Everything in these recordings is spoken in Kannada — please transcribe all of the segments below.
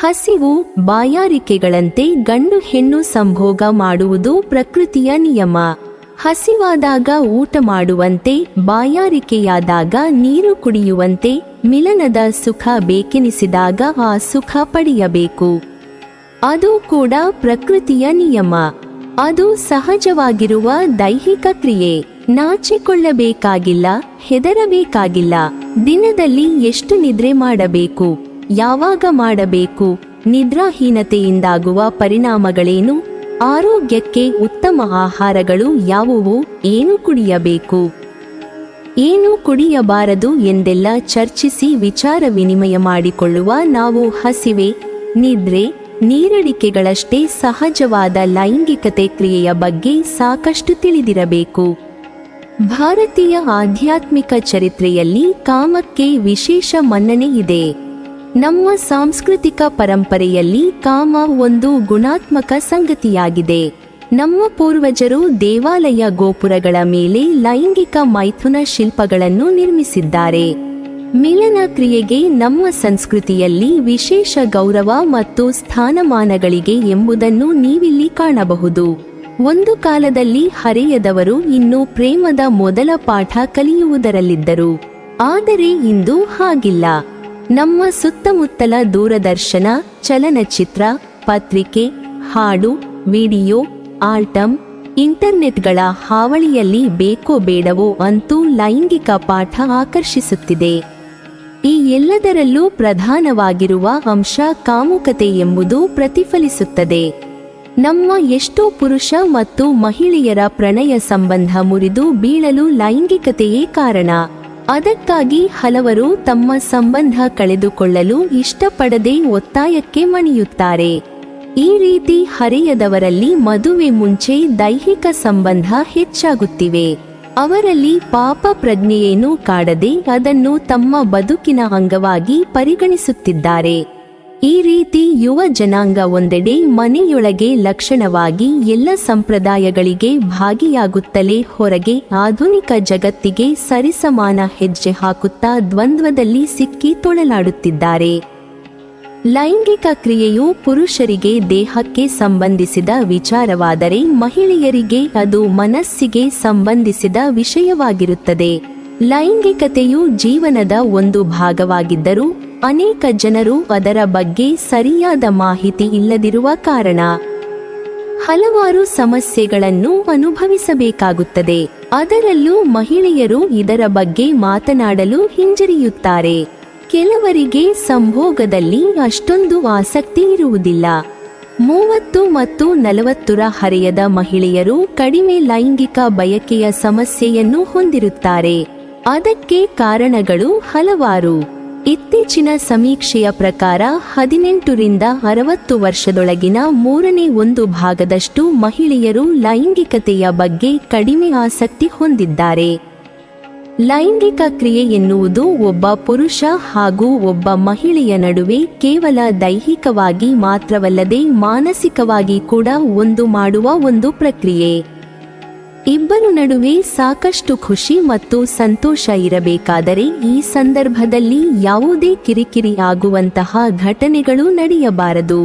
ಹಸಿವು, ಬಾಯಾರಿಕೆಗಳಂತೆ ಗಂಡು ಹೆಣ್ಣು ಸಂಭೋಗ ಮಾಡುವುದು ಪ್ರಕೃತಿಯ ನಿಯಮ. ಹಸಿವಾದಾಗ ಊಟ ಮಾಡುವಂತೆ, ಬಾಯಾರಿಕೆಯಾದಾಗ ನೀರು ಕುಡಿಯುವಂತೆ, ಮಿಲನದ ಸುಖ ಬೇಕೆನಿಸಿದಾಗ ಆ ಸುಖ ಪಡೆಯಬೇಕು. ಅದು ಕೂಡ ಪ್ರಕೃತಿಯ ನಿಯಮ. ಅದು ಸಹಜವಾಗಿರುವ ದೈಹಿಕ ಕ್ರಿಯೆ. ನಾಚಿಕೊಳ್ಳಬೇಕಾಗಿಲ್ಲ, ಹೆದರಬೇಕಾಗಿಲ್ಲ. ದಿನದಲ್ಲಿ ಎಷ್ಟು ನಿದ್ರೆ ಮಾಡಬೇಕು, ಯಾವಾಗ ಮಾಡಬೇಕು, ನಿದ್ರಾಹೀನತೆಯಿಂದಾಗುವ ಪರಿಣಾಮಗಳೇನು, ಆರೋಗ್ಯಕ್ಕೆ ಉತ್ತಮ ಆಹಾರಗಳು ಯಾವುವು, ಏನು ಕುಡಿಯಬೇಕು, ಏನು ಕುಡಿಯಬಾರದು ಎಂದೆಲ್ಲ ಚರ್ಚಿಸಿ ವಿಚಾರ ವಿನಿಮಯ ಮಾಡಿಕೊಳ್ಳುವ ನಾವು ಹಸಿವೆ, ನಿದ್ರೆ, ನೀರಡಿಕೆಗಳಷ್ಟೇ ಸಹಜವಾದ ಲೈಂಗಿಕತೆ ಕ್ರಿಯೆಯ ಬಗ್ಗೆ ಸಾಕಷ್ಟು ತಿಳಿದಿರಬೇಕು. ಭಾರತೀಯ ಆಧ್ಯಾತ್ಮಿಕ ಚರಿತ್ರೆಯಲ್ಲಿ ಕಾಮಕ್ಕೆ ವಿಶೇಷ ಮನ್ನಣೆ ಇದೆ. ನಮ್ಮ ಸಾಂಸ್ಕೃತಿಕ ಪರಂಪರೆಯಲ್ಲಿ ಕಾಮ ಒಂದು ಗುಣಾತ್ಮಕ ಸಂಗತಿಯಾಗಿದೆ. ನಮ್ಮ ಪೂರ್ವಜರು ದೇವಾಲಯ ಗೋಪುರಗಳ ಮೇಲೆ ಲೈಂಗಿಕ ಮೈಥುನ ಶಿಲ್ಪಗಳನ್ನು ನಿರ್ಮಿಸಿದ್ದಾರೆ. ಮಿಲನ ಕ್ರಿಯೆಗೆ ನಮ್ಮ ಸಂಸ್ಕೃತಿಯಲ್ಲಿ ವಿಶೇಷ ಗೌರವ ಮತ್ತು ಸ್ಥಾನಮಾನಗಳಿಗೆ ಎಂಬುದನ್ನು ನೀವಿಲ್ಲಿ ಕಾಣಬಹುದು. ಒಂದು ಕಾಲದಲ್ಲಿ ಹರೆಯದವರು ಇನ್ನೂ ಪ್ರೇಮದ ಮೊದಲ ಪಾಠ ಕಲಿಯುವುದರಲ್ಲಿದ್ದರು. ಆದರೆ ಇಂದು ಹಾಗಿಲ್ಲ. ನಮ್ಮ ಸುತ್ತಮುತ್ತಲ ದೂರದರ್ಶನ, ಚಲನಚಿತ್ರ, ಪತ್ರಿಕೆ, ಹಾಡು, ವಿಡಿಯೋ, ಆಲ್ಟಮ್, ಇಂಟರ್ನೆಟ್ಗಳ ಹಾವಳಿಯಲ್ಲಿ ಬೇಕೋ ಬೇಡವೋ ಅಂತೂ ಲೈಂಗಿಕ ಪಾಠ ಆಕರ್ಷಿಸುತ್ತಿದೆ. ಈ ಎಲ್ಲದರಲ್ಲೂ ಪ್ರಧಾನವಾಗಿರುವ ಅಂಶ ಕಾಮುಕತೆ ಎಂಬುದು ಪ್ರತಿಫಲಿಸುತ್ತದೆ. ನಮ್ಮ ಎಷ್ಟೋ ಪುರುಷ ಮತ್ತು ಮಹಿಳೆಯರ ಪ್ರಣಯ ಸಂಬಂಧ ಮುರಿದು ಬೀಳಲು ಲೈಂಗಿಕತೆಯೇ ಕಾರಣ. ಅದಕ್ಕಾಗಿ ಹಲವರು ತಮ್ಮ ಸಂಬಂಧ ಕಳೆದುಕೊಳ್ಳಲು ಇಷ್ಟಪಡದೆ ಒತ್ತಾಯಕ್ಕೆ ಮಣಿಯುತ್ತಾರೆ. ಈ ರೀತಿ ಹರೆಯದವರಲ್ಲಿ ಮದುವೆ ಮುಂಚೆ ದೈಹಿಕ ಸಂಬಂಧ ಹೆಚ್ಚಾಗುತ್ತಿವೆ. ಅವರಲ್ಲಿ ಪಾಪ ಪ್ರಜ್ಞೆಯೇನೂ ಕಾಡದೆ ಅದನ್ನು ತಮ್ಮ ಬದುಕಿನ ಅಂಗವಾಗಿ ಪರಿಗಣಿಸುತ್ತಿದ್ದಾರೆ. ಈ ರೀತಿ ಯುವ ಜನಾಂಗ ಒಂದೆಡೆ ಮನೆಯೊಳಗೆ ಲಕ್ಷಣವಾಗಿ ಎಲ್ಲ ಸಂಪ್ರದಾಯಗಳಿಗೆ ಭಾಗಿಯಾಗುತ್ತಲೇ ಹೊರಗೆ ಆಧುನಿಕ ಜಗತ್ತಿಗೆ ಸರಿಸಮಾನ ಹೆಜ್ಜೆ ಹಾಕುತ್ತಾ ದ್ವಂದ್ವದಲ್ಲಿ ಸಿಕ್ಕಿ ತೊಳಲಾಡುತ್ತಿದ್ದಾರೆ. ಲೈಂಗಿಕ ಕ್ರಿಯೆಯು ಪುರುಷರಿಗೆ ದೇಹಕ್ಕೆ ಸಂಬಂಧಿಸಿದ ವಿಚಾರವಾದರೆ ಮಹಿಳೆಯರಿಗೆ ಅದು ಮನಸ್ಸಿಗೆ ಸಂಬಂಧಿಸಿದ ವಿಷಯವಾಗಿರುತ್ತದೆ. ಲೈಂಗಿಕತೆಯು ಜೀವನದ ಒಂದು ಭಾಗವಾಗಿದ್ದರೂ ಅನೇಕ ಜನರು ಅದರ ಬಗ್ಗೆ ಸರಿಯಾದ ಮಾಹಿತಿ ಇಲ್ಲದಿರುವ ಕಾರಣ ಹಲವಾರು ಸಮಸ್ಯೆಗಳನ್ನು ಅನುಭವಿಸಬೇಕಾಗುತ್ತದೆ. ಅದರಲ್ಲೂ ಮಹಿಳೆಯರು ಇದರ ಬಗ್ಗೆ ಮಾತನಾಡಲು ಹಿಂಜರಿಯುತ್ತಾರೆ. ಕೆಲವರಿಗೆ ಸಂಭೋಗದಲ್ಲಿ ಅಷ್ಟೊಂದು ಆಸಕ್ತಿ ಇರುವುದಿಲ್ಲ. 30 ಮತ್ತು 40 ಹರೆಯದ ಮಹಿಳೆಯರು ಕಡಿಮೆ ಲೈಂಗಿಕ ಬಯಕೆಯ ಸಮಸ್ಯೆಯನ್ನು ಹೊಂದಿರುತ್ತಾರೆ. ಅದಕ್ಕೆ ಕಾರಣಗಳು ಹಲವಾರು. ಇತ್ತೀಚಿನ ಸಮೀಕ್ಷೆಯ ಪ್ರಕಾರ 18 ರಿಂದ 60 ವರ್ಷದೊಳಗಿನ 1/3 ಮಹಿಳೆಯರು ಲೈಂಗಿಕತೆಯ ಬಗ್ಗೆ ಕಡಿಮೆ ಆಸಕ್ತಿ ಹೊಂದಿದ್ದಾರೆ. ಲೈಂಗಿಕ ಕ್ರಿಯೆ ಎನ್ನುವುದು ಒಬ್ಬ ಪುರುಷ ಹಾಗೂ ಒಬ್ಬ ಮಹಿಳೆಯ ನಡುವೆ ಕೇವಲ ದೈಹಿಕವಾಗಿ ಮಾತ್ರವಲ್ಲದೆ ಮಾನಸಿಕವಾಗಿ ಕೂಡ ಒಂದು ಮಾಡುವ ಒಂದು ಪ್ರಕ್ರಿಯೆ. ಇಬ್ಬರ ನಡುವೆ ಸಾಕಷ್ಟು ಖುಷಿ ಮತ್ತು ಸಂತೋಷ ಇರಬೇಕಾದರೆ ಈ ಸಂದರ್ಭದಲ್ಲಿ ಯಾವುದೇ ಕಿರಿಕಿರಿ ಆಗುವಂತಹ ಘಟನೆಗಳು ನಡೆಯಬಾರದು.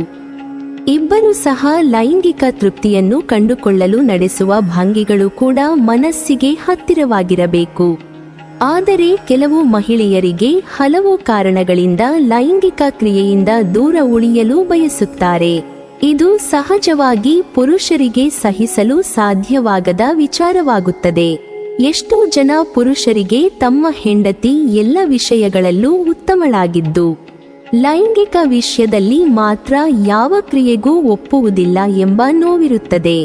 ಇಬ್ಬರು ಸಹ ಲೈಂಗಿಕ ತೃಪ್ತಿಯನ್ನು ಕಂಡುಕೊಳ್ಳಲು ನಡೆಸುವ ಭಂಗಿಗಳು ಕೂಡ ಮನಸ್ಸಿಗೆ ಹತ್ತಿರವಾಗಿರಬೇಕು. ಆದರೆ ಕೆಲವು ಮಹಿಳೆಯರಿಗೆ ಹಲವು ಕಾರಣಗಳಿಂದ ಲೈಂಗಿಕ ಕ್ರಿಯೆಯಿಂದ ದೂರ ಉಳಿಯಲು ಬಯಸುತ್ತಾರೆ. ಇದು ಸಹಜವಾಗಿ ಪುರುಷರಿಗೆ ಸಹಿಸಲು ಸಾಧ್ಯವಾಗದ ವಿಚಾರವಾಗುತ್ತದೆ. ಎಷ್ಟೋ ಜನ ಪುರುಷರಿಗೆ ತಮ್ಮ ಹೆಂಡತಿ ಎಲ್ಲ ವಿಷಯಗಳಲ್ಲೂ ಉತ್ತಮಳಾಗಿದ್ದು ಲೈಂಗಿಕ ವಿಷಯದಲ್ಲಿ ಮಾತ್ರ ಯಾವ ಕ್ರಿಯೆಗೂ ಒಪ್ಪುವುದಿಲ್ಲ ಎಂಬ ನೋವಿರುತ್ತದೆ.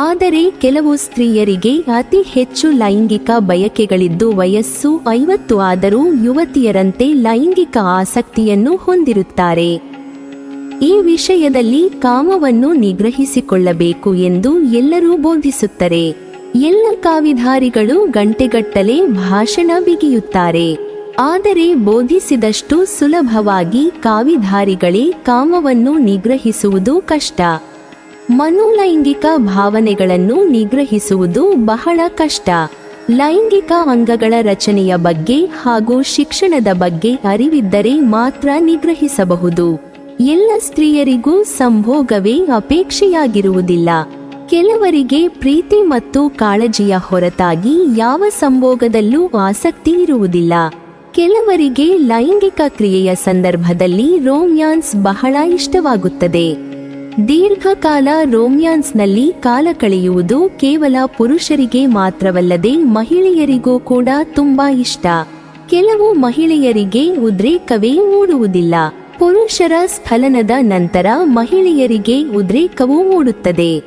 ಆದರೆ ಕೆಲವು ಸ್ತ್ರೀಯರಿಗೆ ಅತಿ ಹೆಚ್ಚು ಲೈಂಗಿಕ ಬಯಕೆಗಳಿದ್ದು ವಯಸ್ಸು 50 ಆದರೂ ಯುವತಿಯರಂತೆ ಲೈಂಗಿಕ ಆಸಕ್ತಿಯನ್ನು ಹೊಂದಿರುತ್ತಾರೆ. ಈ ವಿಷಯದಲ್ಲಿ ಕಾಮವನ್ನು ನಿಗ್ರಹಿಸಿಕೊಳ್ಳಬೇಕು ಎಂದು ಎಲ್ಲರೂ ಬೋಧಿಸುತ್ತಾರೆ. ಎಲ್ಲ ಕಾವಿಧಾರಿಗಳು ಗಂಟೆಗಟ್ಟಲೆ ಭಾಷಣ ಬಿಗಿಯುತ್ತಾರೆ. ಆದರೆ ಬೋಧಿಸಿದಷ್ಟು ಸುಲಭವಾಗಿ ಕಾವಿಧಾರಿಗಳೇ ಕಾಮವನ್ನು ನಿಗ್ರಹಿಸುವುದು ಕಷ್ಟ. ಮನೋಲೈಂಗಿಕ ಭಾವನೆಗಳನ್ನು ನಿಗ್ರಹಿಸುವುದು ಬಹಳ ಕಷ್ಟ. ಲೈಂಗಿಕ ಅಂಗಗಳ ರಚನೆಯ ಬಗ್ಗೆ ಹಾಗೂ ಶಿಕ್ಷಣದ ಬಗ್ಗೆ ಅರಿವಿದ್ದರೆ ಮಾತ್ರ ನಿಗ್ರಹಿಸಬಹುದು. ಎಲ್ಲ ಸ್ತ್ರೀಯರಿಗೂ ಸಂಭೋಗವೇ ಅಪೇಕ್ಷೆಯಾಗಿರುವುದಿಲ್ಲ. ಕೆಲವರಿಗೆ ಪ್ರೀತಿ ಮತ್ತು ಕಾಳಜಿಯ ಹೊರತಾಗಿ ಯಾವ ಸಂಭೋಗದಲ್ಲೂ ಆಸಕ್ತಿ ಇರುವುದಿಲ್ಲ. ಕೆಲವರಿಗೆ ಲೈಂಗಿಕ ಕ್ರಿಯೆಯ ಸಂದರ್ಭದಲ್ಲಿ ರೋಮ್ಯಾನ್ಸ್ ಬಹಳ ಇಷ್ಟವಾಗುತ್ತದೆ. ದೀರ್ಘಕಾಲ ರೋಮ್ಯಾನ್ಸ್ನಲ್ಲಿ ಕಾಲ ಕಳೆಯುವುದು ಕೇವಲ ಪುರುಷರಿಗೆ ಮಾತ್ರವಲ್ಲದೆ ಮಹಿಳೆಯರಿಗೂ ಕೂಡ ತುಂಬಾ ಇಷ್ಟ. ಕೆಲವು ಮಹಿಳೆಯರಿಗೆ ಉದ್ರೇಕವೇ ಮೂಡುವುದಿಲ್ಲ. ಪುರುಷರ ಸ್ಖಲನದ ನಂತರ ಮಹಿಳೆಯರಿಗೆ ಉದ್ರೇಕವೂ ಮೂಡುತ್ತದೆ.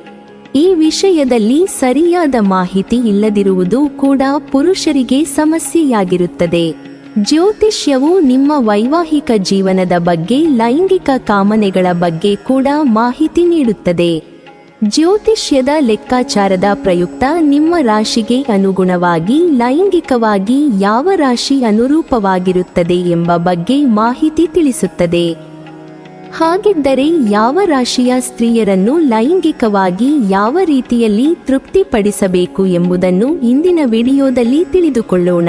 ಈ ವಿಷಯದಲ್ಲಿ ಸರಿಯಾದ ಮಾಹಿತಿ ಇಲ್ಲದಿರುವುದು ಕೂಡ ಪುರುಷರಿಗೆ ಸಮಸ್ಯೆಯಾಗಿರುತ್ತದೆ. ಜ್ಯೋತಿಷ್ಯವು ನಿಮ್ಮ ವೈವಾಹಿಕ ಜೀವನದ ಬಗ್ಗೆ, ಲೈಂಗಿಕ ಕಾಮನೆಗಳ ಬಗ್ಗೆ ಕೂಡ ಮಾಹಿತಿ ನೀಡುತ್ತದೆ. ಜ್ಯೋತಿಷ್ಯದ ಲೆಕ್ಕಾಚಾರದ ಪ್ರಯುಕ್ತ ನಿಮ್ಮ ರಾಶಿಗೆ ಅನುಗುಣವಾಗಿ ಲೈಂಗಿಕವಾಗಿ ಯಾವ ರಾಶಿ ಅನುರೂಪವಾಗಿರುತ್ತದೆ ಎಂಬ ಬಗ್ಗೆ ಮಾಹಿತಿ ತಿಳಿಸುತ್ತದೆ. ಹಾಗಿದ್ದರೆ ಯಾವ ರಾಶಿಯ ಸ್ತ್ರೀಯರನ್ನು ಲೈಂಗಿಕವಾಗಿ ಯಾವ ರೀತಿಯಲ್ಲಿ ತೃಪ್ತಿಪಡಿಸಬೇಕು ಎಂಬುದನ್ನು ಇಂದಿನ ವಿಡಿಯೋದಲ್ಲಿ ತಿಳಿದುಕೊಳ್ಳೋಣ.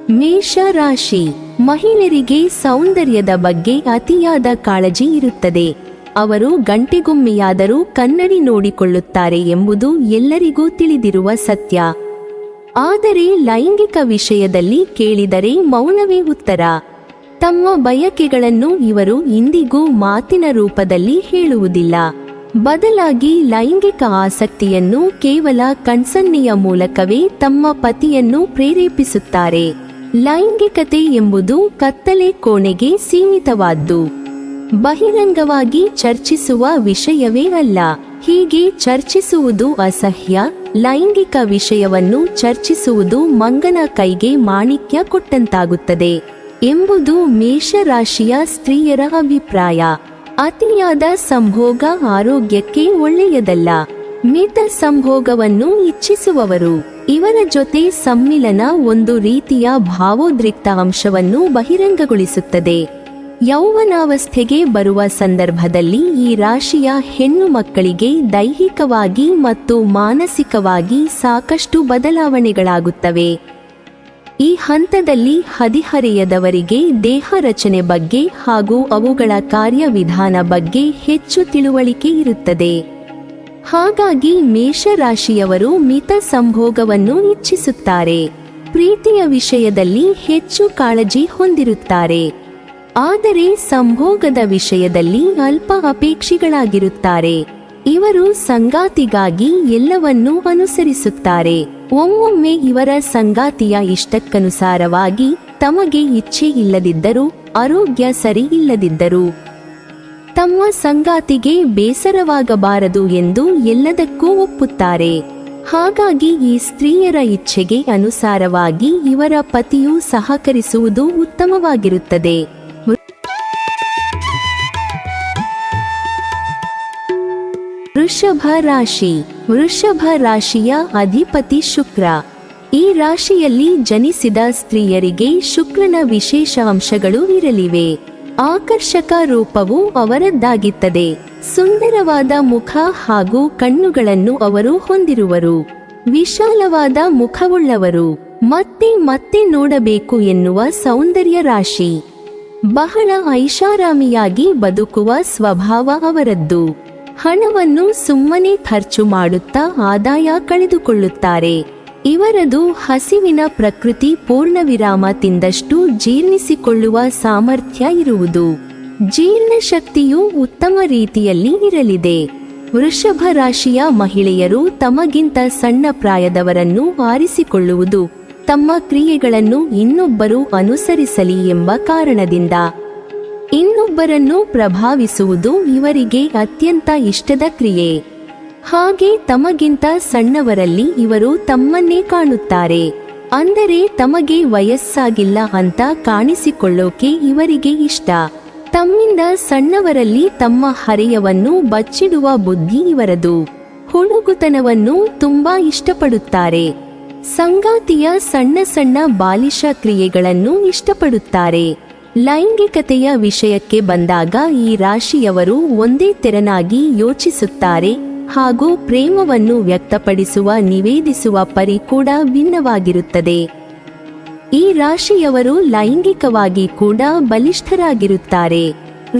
ಮೇಷ ರಾಶಿ. ಮಹಿಳೆಯರಿಗೆ ಸೌಂದರ್ಯದ ಬಗ್ಗೆ ಅತಿಯಾದ ಕಾಳಜಿ ಇರುತ್ತದೆ. ಅವರು ಗಂಟೆಗೊಮ್ಮೆಯಾದರೂ ಕನ್ನಡಿ ನೋಡಿಕೊಳ್ಳುತ್ತಾರೆ ಎಂಬುದು ಎಲ್ಲರಿಗೂ ತಿಳಿದಿರುವ ಸತ್ಯ. ಆದರೆ ಲೈಂಗಿಕ ವಿಷಯದಲ್ಲಿ ಕೇಳಿದರೆ ಮೌನವೇ ಉತ್ತರ. ತಮ್ಮ ಬಯಕೆಗಳನ್ನು ಇವರು ಇಂದಿಗೂ ಮಾತಿನ ರೂಪದಲ್ಲಿ ಹೇಳುವುದಿಲ್ಲ. ಬದಲಾಗಿ ಲೈಂಗಿಕ ಆಸಕ್ತಿಯನ್ನು ಕೇವಲ ಕಣ್ಸನ್ನೆಯ ಮೂಲಕವೇ ತಮ್ಮ ಪತಿಯನ್ನು ಪ್ರೇರೇಪಿಸುತ್ತಾರೆ. ಲೈಂಗಿಕತೆ ಎಂಬುದು ಕತ್ತಲೆ ಕೋಣೆಗೆ ಸೀಮಿತವಾದ್ದು. ಬಹಿರಂಗವಾಗಿ ಚರ್ಚಿಸುವ ವಿಷಯವೇ ಅಲ್ಲ. ಹೀಗೆ ಚರ್ಚಿಸುವುದು ಅಸಹ್ಯ. ಲೈಂಗಿಕ ವಿಷಯವನ್ನು ಚರ್ಚಿಸುವುದು ಮಂಗನ ಕೈಗೆ ಮಾಣಿಕ್ಯ ಕೊಟ್ಟಂತಾಗುತ್ತದೆ ಎಂಬುದು ಮೇಷರಾಶಿಯ ಸ್ತ್ರೀಯರ ಅಭಿಪ್ರಾಯ. ಅತಿಯಾದ ಸಂಭೋಗ ಆರೋಗ್ಯಕ್ಕೆ ಒಳ್ಳೆಯದಲ್ಲ. ಮಿತ ಸಂಭೋಗವನ್ನು ಇಚ್ಛಿಸುವವರು. ಇವರ ಜೊತೆ ಸಮ್ಮಿಲನ ಒಂದು ರೀತಿಯ ಭಾವೋದ್ರಿಕ್ತ ಅಂಶವನ್ನು ಬಹಿರಂಗಗೊಳಿಸುತ್ತದೆ. ಯೌವನಾವಸ್ಥೆಗೆ ಬರುವ ಸಂದರ್ಭದಲ್ಲಿ ಈ ರಾಶಿಯ ಹೆಣ್ಣು ಮಕ್ಕಳಿಗೆ ದೈಹಿಕವಾಗಿ ಮತ್ತು ಮಾನಸಿಕವಾಗಿ ಸಾಕಷ್ಟು ಬದಲಾವಣೆಗಳಾಗುತ್ತವೆ. ಈ ಹಂತದಲ್ಲಿ ಹದಿಹರೆಯದವರಿಗೆ ದೇಹ ರಚನೆ ಬಗ್ಗೆ ಹಾಗೂ ಅವುಗಳ ಕಾರ್ಯವಿಧಾನ ಬಗ್ಗೆ ಹೆಚ್ಚು ತಿಳುವಳಿಕೆ ಇರುತ್ತದೆ. ಹಾಗಾಗಿ ಮೇಷರಾಶಿಯವರು ಮಿತ ಸಂಭೋಗವನ್ನು ಇಚ್ಛಿಸುತ್ತಾರೆ. ಪ್ರೀತಿಯ ವಿಷಯದಲ್ಲಿ ಹೆಚ್ಚು ಕಾಳಜಿ ಹೊಂದಿರುತ್ತಾರೆ. ಆದರೆ ಸಂಭೋಗದ ವಿಷಯದಲ್ಲಿ ಅಲ್ಪ ಅಪೇಕ್ಷಿಗಳಾಗಿರುತ್ತಾರೆ. ಇವರು ಸಂಗಾತಿಗಾಗಿ ಎಲ್ಲವನ್ನೂ ಅನುಸರಿಸುತ್ತಾರೆ. ಒಮ್ಮೊಮ್ಮೆ ಇವರ ಸಂಗಾತಿಯ ಇಷ್ಟಕ್ಕನುಸಾರವಾಗಿ ತಮಗೆ ಇಚ್ಛೆ ಇಲ್ಲದಿದ್ದರೂ, ಆರೋಗ್ಯ ಸರಿ ಇಲ್ಲದಿದ್ದರೂ ತಮ್ಮ ಸಂಗಾತಿಗೆ ಬೇಸರವಾಗಬಾರದು ಎಂದು ಎಲ್ಲದಕ್ಕೂ ಒಪ್ಪುತ್ತಾರೆ. ಹಾಗಾಗಿ ಈ ಸ್ತ್ರೀಯರ ಇಚ್ಛೆಗೆ ಅನುಸಾರವಾಗಿ ಇವರ ಪತಿಯು ಸಹಕರಿಸುವುದು ಉತ್ತಮವಾಗಿರುತ್ತದೆ. ವೃಷಭ ರಾಶಿ. ವೃಷಭ ರಾಶಿಯ ಅಧಿಪತಿ ಶುಕ್ರ. ಈ ರಾಶಿಯಲ್ಲಿ ಜನಿಸಿದ ಸ್ತ್ರೀಯರಿಗೆ ಶುಕ್ರನ ವಿಶೇಷ ಅಂಶಗಳು ಇರಲಿವೆ. ಆಕರ್ಷಕ ರೂಪವು ಅವರದ್ದಾಗಿತ್ತದೆ. ಸುಂದರವಾದ ಮುಖ ಹಾಗೂ ಕಣ್ಣುಗಳನ್ನು ಅವರು ಹೊಂದಿರುವರು. ವಿಶಾಲವಾದ ಮುಖವುಳ್ಳವರು. ಮತ್ತೆ ಮತ್ತೆ ನೋಡಬೇಕು ಎನ್ನುವ ಸೌಂದರ್ಯ ರಾಶಿ. ಬಹಳ ಐಷಾರಾಮಿಯಾಗಿ ಬದುಕುವ ಸ್ವಭಾವ ಅವರದ್ದು. ಹಣವನ್ನು ಸುಮ್ಮನೆ ಖರ್ಚು ಮಾಡುತ್ತಾ ಆದಾಯ ಕಳೆದುಕೊಳ್ಳುತ್ತಾರೆ. ಇವರದು ಹಸಿವಿನ ಪ್ರಕೃತಿ. ಪೂರ್ಣವಿರಾಮ ತಿಂದಷ್ಟು ಜೀರ್ಣಿಸಿಕೊಳ್ಳುವ ಸಾಮರ್ಥ್ಯ ಇರುವುದು. ಜೀರ್ಣಶಕ್ತಿಯು ಉತ್ತಮ ರೀತಿಯಲ್ಲಿ ಇರಲಿದೆ. ವೃಷಭ ರಾಶಿಯ ಮಹಿಳೆಯರು ತಮಗಿಂತ ಸಣ್ಣ ಪ್ರಾಯದವರನ್ನು ಆರಿಸಿಕೊಳ್ಳುವುದು ತಮ್ಮ ಕ್ರಿಯೆಗಳನ್ನು ಇನ್ನೊಬ್ಬರು ಅನುಸರಿಸಲಿ ಎಂಬ ಕಾರಣದಿಂದ. ಇನ್ನೊಬ್ಬರನ್ನು ಪ್ರಭಾವಿಸುವುದು ಇವರಿಗೆ ಅತ್ಯಂತ ಇಷ್ಟದ ಕ್ರಿಯೆ. ಹಾಗೆ ತಮಗಿಂತ ಸಣ್ಣವರಲ್ಲಿ ಇವರು ತಮ್ಮನ್ನೇ ಕಾಣುತ್ತಾರೆ. ಅಂದರೆ ತಮಗೆ ವಯಸ್ಸಾಗಿಲ್ಲ ಅಂತ ಕಾಣಿಸಿಕೊಳ್ಳೋಕೆ ಇವರಿಗೆ ಇಷ್ಟ. ತಮ್ಮಿಂದ ಸಣ್ಣವರಲ್ಲಿ ತಮ್ಮ ಹರೆಯವನ್ನು ಬಚ್ಚಿಡುವ ಬುದ್ಧಿ ಇವರದು. ಹುಡುಗುತನವನ್ನು ತುಂಬಾ ಇಷ್ಟಪಡುತ್ತಾರೆ. ಸಂಗಾತಿಯ ಸಣ್ಣ ಸಣ್ಣ ಬಾಲಿಶ ಕ್ರಿಯೆಗಳನ್ನು ಇಷ್ಟಪಡುತ್ತಾರೆ. ಲೈಂಗಿಕತೆಯ ವಿಷಯಕ್ಕೆ ಬಂದಾಗ ಈ ರಾಶಿಯವರು ಒಂದೇ ತೆರನಾಗಿ ಯೋಚಿಸುತ್ತಾರೆ ಹಾಗೂ ಪ್ರೇಮವನ್ನು ವ್ಯಕ್ತಪಡಿಸುವ ನಿವೇದಿಸುವ ಪರಿ ಕೂಡ ಭಿನ್ನವಾಗಿರುತ್ತದೆ. ಈ ರಾಶಿಯವರು ಲೈಂಗಿಕವಾಗಿ ಕೂಡ ಬಲಿಷ್ಠರಾಗಿರುತ್ತಾರೆ.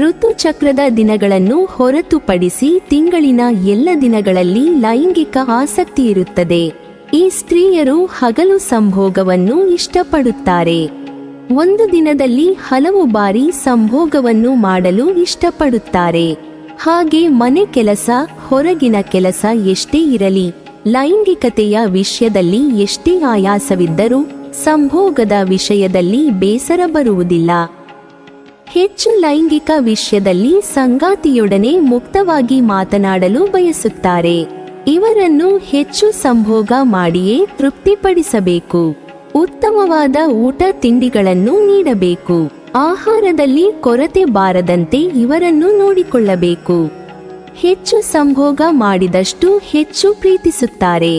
ಋತುಚಕ್ರದ ದಿನಗಳನ್ನು ಹೊರತುಪಡಿಸಿ ತಿಂಗಳಿನ ಎಲ್ಲ ದಿನಗಳಲ್ಲಿ ಲೈಂಗಿಕ ಆಸಕ್ತಿ ಇರುತ್ತದೆ. ಈ ಸ್ತ್ರೀಯರು ಹಗಲು ಸಂಭೋಗವನ್ನು ಇಷ್ಟಪಡುತ್ತಾರೆ. ಒಂದು ದಿನದಲ್ಲಿ ಹಲವು ಬಾರಿ ಸಂಭೋಗವನ್ನು ಮಾಡಲು ಇಷ್ಟಪಡುತ್ತಾರೆ. ಹಾಗೆ ಮನೆ ಕೆಲಸ, ಹೊರಗಿನ ಕೆಲಸ ಎಷ್ಟೇ ಇರಲಿ, ಲೈಂಗಿಕತೆಯ ವಿಷಯದಲ್ಲಿ ಎಷ್ಟೇ ಆಯಾಸವಿದ್ದರೂ ಸಂಭೋಗದ ವಿಷಯದಲ್ಲಿ ಬೇಸರ ಬರುವುದಿಲ್ಲ. ಹೆಚ್ಚು ಲೈಂಗಿಕ ವಿಷಯದಲ್ಲಿ ಸಂಗಾತಿಯೊಡನೆ ಮುಕ್ತವಾಗಿ ಮಾತನಾಡಲು ಬಯಸುತ್ತಾರೆ. ಇವರನ್ನು ಹೆಚ್ಚು ಸಂಭೋಗ ಮಾಡಿಯೇ ತೃಪ್ತಿಪಡಿಸಬೇಕು. ಉತ್ತಮವಾದ ಊಟ ತಿಂಡಿಗಳನ್ನು ನೀಡಬೇಕು. ಆಹಾರದಲ್ಲಿ ಕೊರತೆ ಬಾರದಂತೆ ಇವರನ್ನು ನೋಡಿಕೊಳ್ಳಬೇಕು. ಹೆಚ್ಚು ಸಂಭೋಗ ಮಾಡಿದಷ್ಟು ಹೆಚ್ಚು ಪ್ರೀತಿಸುತ್ತಾರೆ.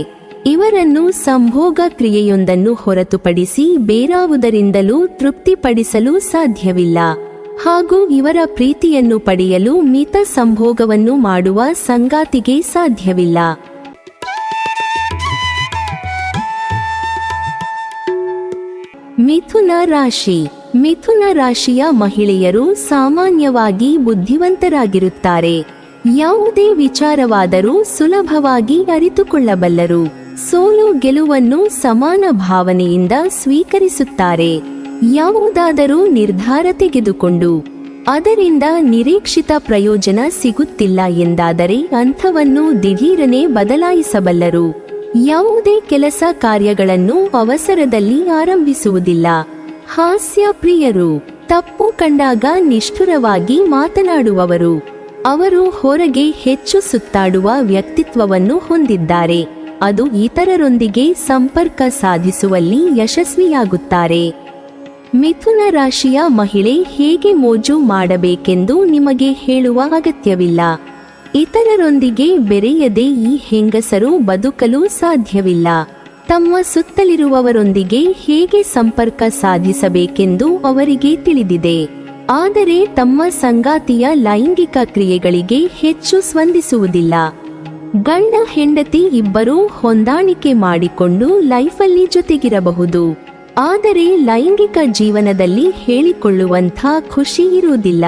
ಇವರನ್ನು ಸಂಭೋಗ ಕ್ರಿಯೆಯೊಂದನ್ನು ಹೊರತುಪಡಿಸಿ ಬೇರಾವುದರಿಂದಲೂ ತೃಪ್ತಿಪಡಿಸಲು ಸಾಧ್ಯವಿಲ್ಲ. ಹಾಗೂ ಇವರ ಪ್ರೀತಿಯನ್ನು ಪಡೆಯಲು ಮಿತ ಸಂಭೋಗವನ್ನು ಮಾಡುವ ಸಂಗಾತಿಗೆ ಸಾಧ್ಯವಿಲ್ಲ. ಮಿಥುನ ರಾಶಿ. ಮಿಥುನ ರಾಶಿಯ ಮಹಿಳೆಯರು ಸಾಮಾನ್ಯವಾಗಿ ಬುದ್ಧಿವಂತರಾಗಿರುತ್ತಾರೆ. ಯಾವುದೇ ವಿಚಾರವಾದರೂ ಸುಲಭವಾಗಿ ಅರಿತುಕೊಳ್ಳಬಲ್ಲರು. ಸೋಲು ಗೆಲುವನ್ನು ಸಮಾನ ಭಾವನೆಯಿಂದ ಸ್ವೀಕರಿಸುತ್ತಾರೆ. ಯಾವುದಾದರೂ ನಿರ್ಧಾರ ತೆಗೆದುಕೊಂಡು ಅದರಿಂದ ನಿರೀಕ್ಷಿತ ಪ್ರಯೋಜನ ಸಿಗುತ್ತಿಲ್ಲ ಎಂದಾದರೆ ಅಂಥವನ್ನು ದಿಢೀರನೆ ಬದಲಾಯಿಸಬಲ್ಲರು. ಯಾವುದೇ ಕೆಲಸ ಕಾರ್ಯಗಳನ್ನು ಅವಸರದಲ್ಲಿ ಆರಂಭಿಸುವುದಿಲ್ಲ. ಹಾಸ್ಯ ಪ್ರಿಯರು. ತಪ್ಪು ಕಂಡಾಗ ನಿಷ್ಠುರವಾಗಿ ಮಾತನಾಡುವವರು. ಅವರು ಹೊರಗೆ ಹೆಚ್ಚು ಸುತ್ತಾಡುವ ವ್ಯಕ್ತಿತ್ವವನ್ನು ಹೊಂದಿದ್ದಾರೆ. ಅದು ಇತರರೊಂದಿಗೆ ಸಂಪರ್ಕ ಸಾಧಿಸುವಲ್ಲಿ ಯಶಸ್ವಿಯಾಗುತ್ತಾರೆ. ಮಿಥುನ ರಾಶಿಯ ಮಹಿಳೆ ಹೇಗೆ ಮೋಜು ಮಾಡಬೇಕೆಂದು ನಿಮಗೆ ಹೇಳುವ ಅಗತ್ಯವಿಲ್ಲ. ಇತರರೊಂದಿಗೆ ಬೆರೆಯದೆ ಈ ಹೆಂಗಸರು ಬದುಕಲು ಸಾಧ್ಯವಿಲ್ಲ. ತಮ್ಮ ಸುತ್ತಲಿರುವವರೊಂದಿಗೆ ಹೇಗೆ ಸಂಪರ್ಕ ಸಾಧಿಸಬೇಕೆಂದು ಅವರಿಗೆ ತಿಳಿದಿದೆ. ಆದರೆ ತಮ್ಮ ಸಂಗಾತಿಯ ಲೈಂಗಿಕ ಕ್ರಿಯೆಗಳಿಗೆ ಹೆಚ್ಚು ಸ್ಪಂದಿಸುವುದಿಲ್ಲ. ಗಂಡ ಹೆಂಡತಿ ಇಬ್ಬರೂ ಹೊಂದಾಣಿಕೆ ಮಾಡಿಕೊಂಡು ಲೈಫಲ್ಲಿ ಜೊತೆಗಿರಬಹುದು. ಆದರೆ ಲೈಂಗಿಕ ಜೀವನದಲ್ಲಿ ಹೇಳಿಕೊಳ್ಳುವಂಥ ಖುಷಿ ಇರುವುದಿಲ್ಲ.